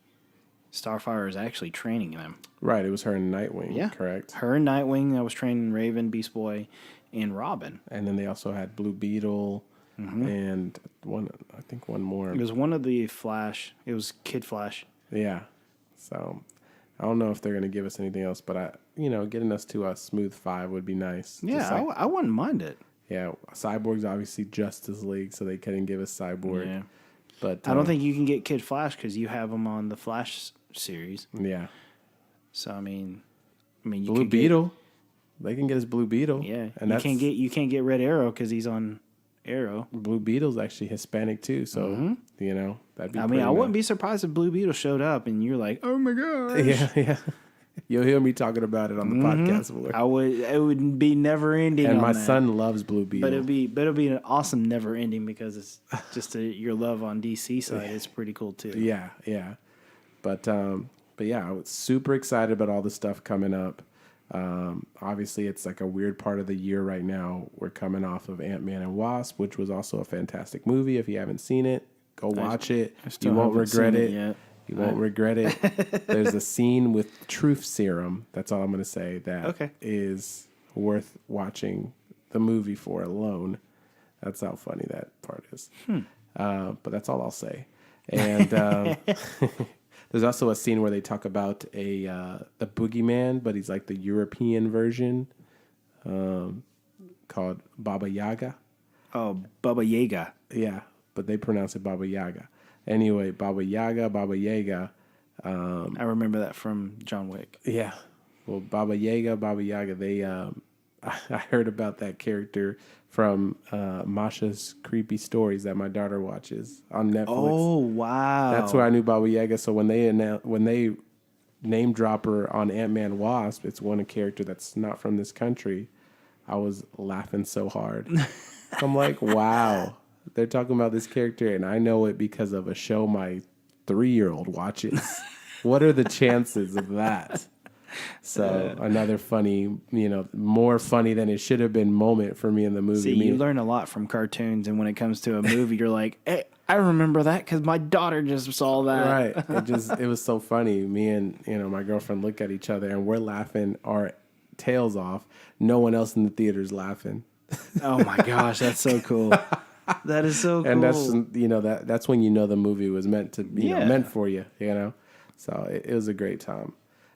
D: Starfire is actually training them.
C: Right, it was her and Nightwing, correct?
D: Her and Nightwing that was training Raven, Beast Boy, and Robin.
C: And then they also had Blue Beetle and one more.
D: It was one of the Flash. It was Kid Flash.
C: Yeah. So I don't know if they're going to give us anything else, but getting us to a smooth 5 would be nice.
D: Yeah, I wouldn't mind it.
C: Yeah, Cyborg's obviously Justice League, so they couldn't give us Cyborg. Yeah. But
D: I don't think you can get Kid Flash because you have him on the Flash series.
C: Yeah.
D: So I mean,
C: you Blue Beetle. They can get us Blue Beetle.
D: Yeah, and you can't get Red Arrow because he's on Arrow.
C: Blue Beetle's actually Hispanic too, so you know that'd be.
D: I mean, I
C: pretty
D: wouldn't
C: nice.
D: be surprised if Blue Beetle showed up and you're like, "Oh my gosh!"
C: Yeah. You'll hear me talking about it on the podcast more.
D: I would. It would be never ending.
C: And
D: on
C: my
D: that.
C: son loves Blue Beetle.
D: But it'll be an awesome never ending because it's just your love on DC side is pretty cool too.
C: Yeah. But yeah, I was super excited about all the stuff coming up. Obviously, it's like a weird part of the year right now. We're coming off of Ant-Man and Wasp, which was also a fantastic movie. If you haven't seen it, go watch it.
D: still
C: You won't
D: haven't
C: regret
D: seen
C: it.
D: it yet.
C: You won't regret it. There's a scene with truth serum. That's all I'm going to say. That is worth watching the movie for alone. That's how funny that part is. But that's all I'll say. And there's also a scene where they talk about the boogeyman, but he's like the European version, called Baba Yaga.
D: Oh, Baba Yaga.
C: Yeah, but they pronounce it Baba Yaga. Anyway, Baba Yaga.
D: I remember that from John Wick.
C: Yeah. Well, Baba Yaga, they I heard about that character from Masha's Creepy Stories that my daughter watches on Netflix.
D: Oh, wow.
C: That's where I knew Baba Yaga. So when they name drop her on Ant-Man Wasp, it's one character that's not from this country. I was laughing so hard. I'm like, wow. They're talking about this character, and I know it because of a show my 3-year-old watches. What are the chances of that? So another funny, more funny than it should have been moment for me in the movie.
D: See, you learn a lot from cartoons, and when it comes to a movie, you're like, hey, I remember that because my daughter just saw that.
C: Right. It was so funny. Me and, my girlfriend look at each other, and we're laughing our tails off. No one else in the theater's laughing.
D: Oh, my gosh. That's so cool. That is so cool.
C: And that's, that's when the movie was meant to be meant for you, So it was a great time.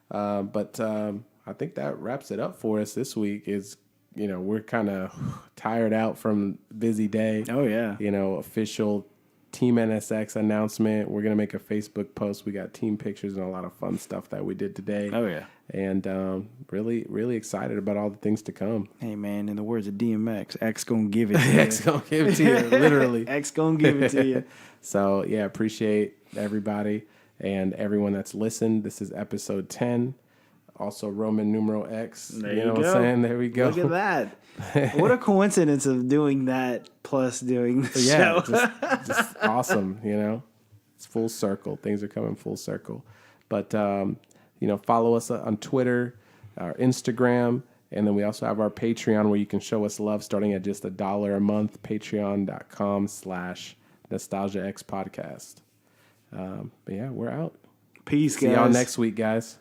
C: But I think that wraps it up for us this week. Is we're kind of tired out from busy day.
D: Oh yeah.
C: Official Team NSX announcement. We're gonna make a Facebook post. We got team pictures and a lot of fun stuff that we did today.
D: Oh yeah.
C: And really, really excited about all the things to come.
D: Hey man, in the words of DMX, X gonna give it to you.
C: X gonna give it to you, literally.
D: X gonna give it to you.
C: So yeah, appreciate everybody and everyone that's listened. This is episode 10. Also Roman numeral X.
D: There
C: you know what I'm saying? There we go.
D: Look at that. What a coincidence of doing that plus doing the show.
C: just awesome, It's full circle. Things are coming full circle. But follow us on Twitter, our Instagram, and then we also have our Patreon where you can show us love starting at just $1 a month, patreon.com/NostalgiaXPodcast. But yeah, we're out.
D: Peace, guys.
C: See y'all next week, guys.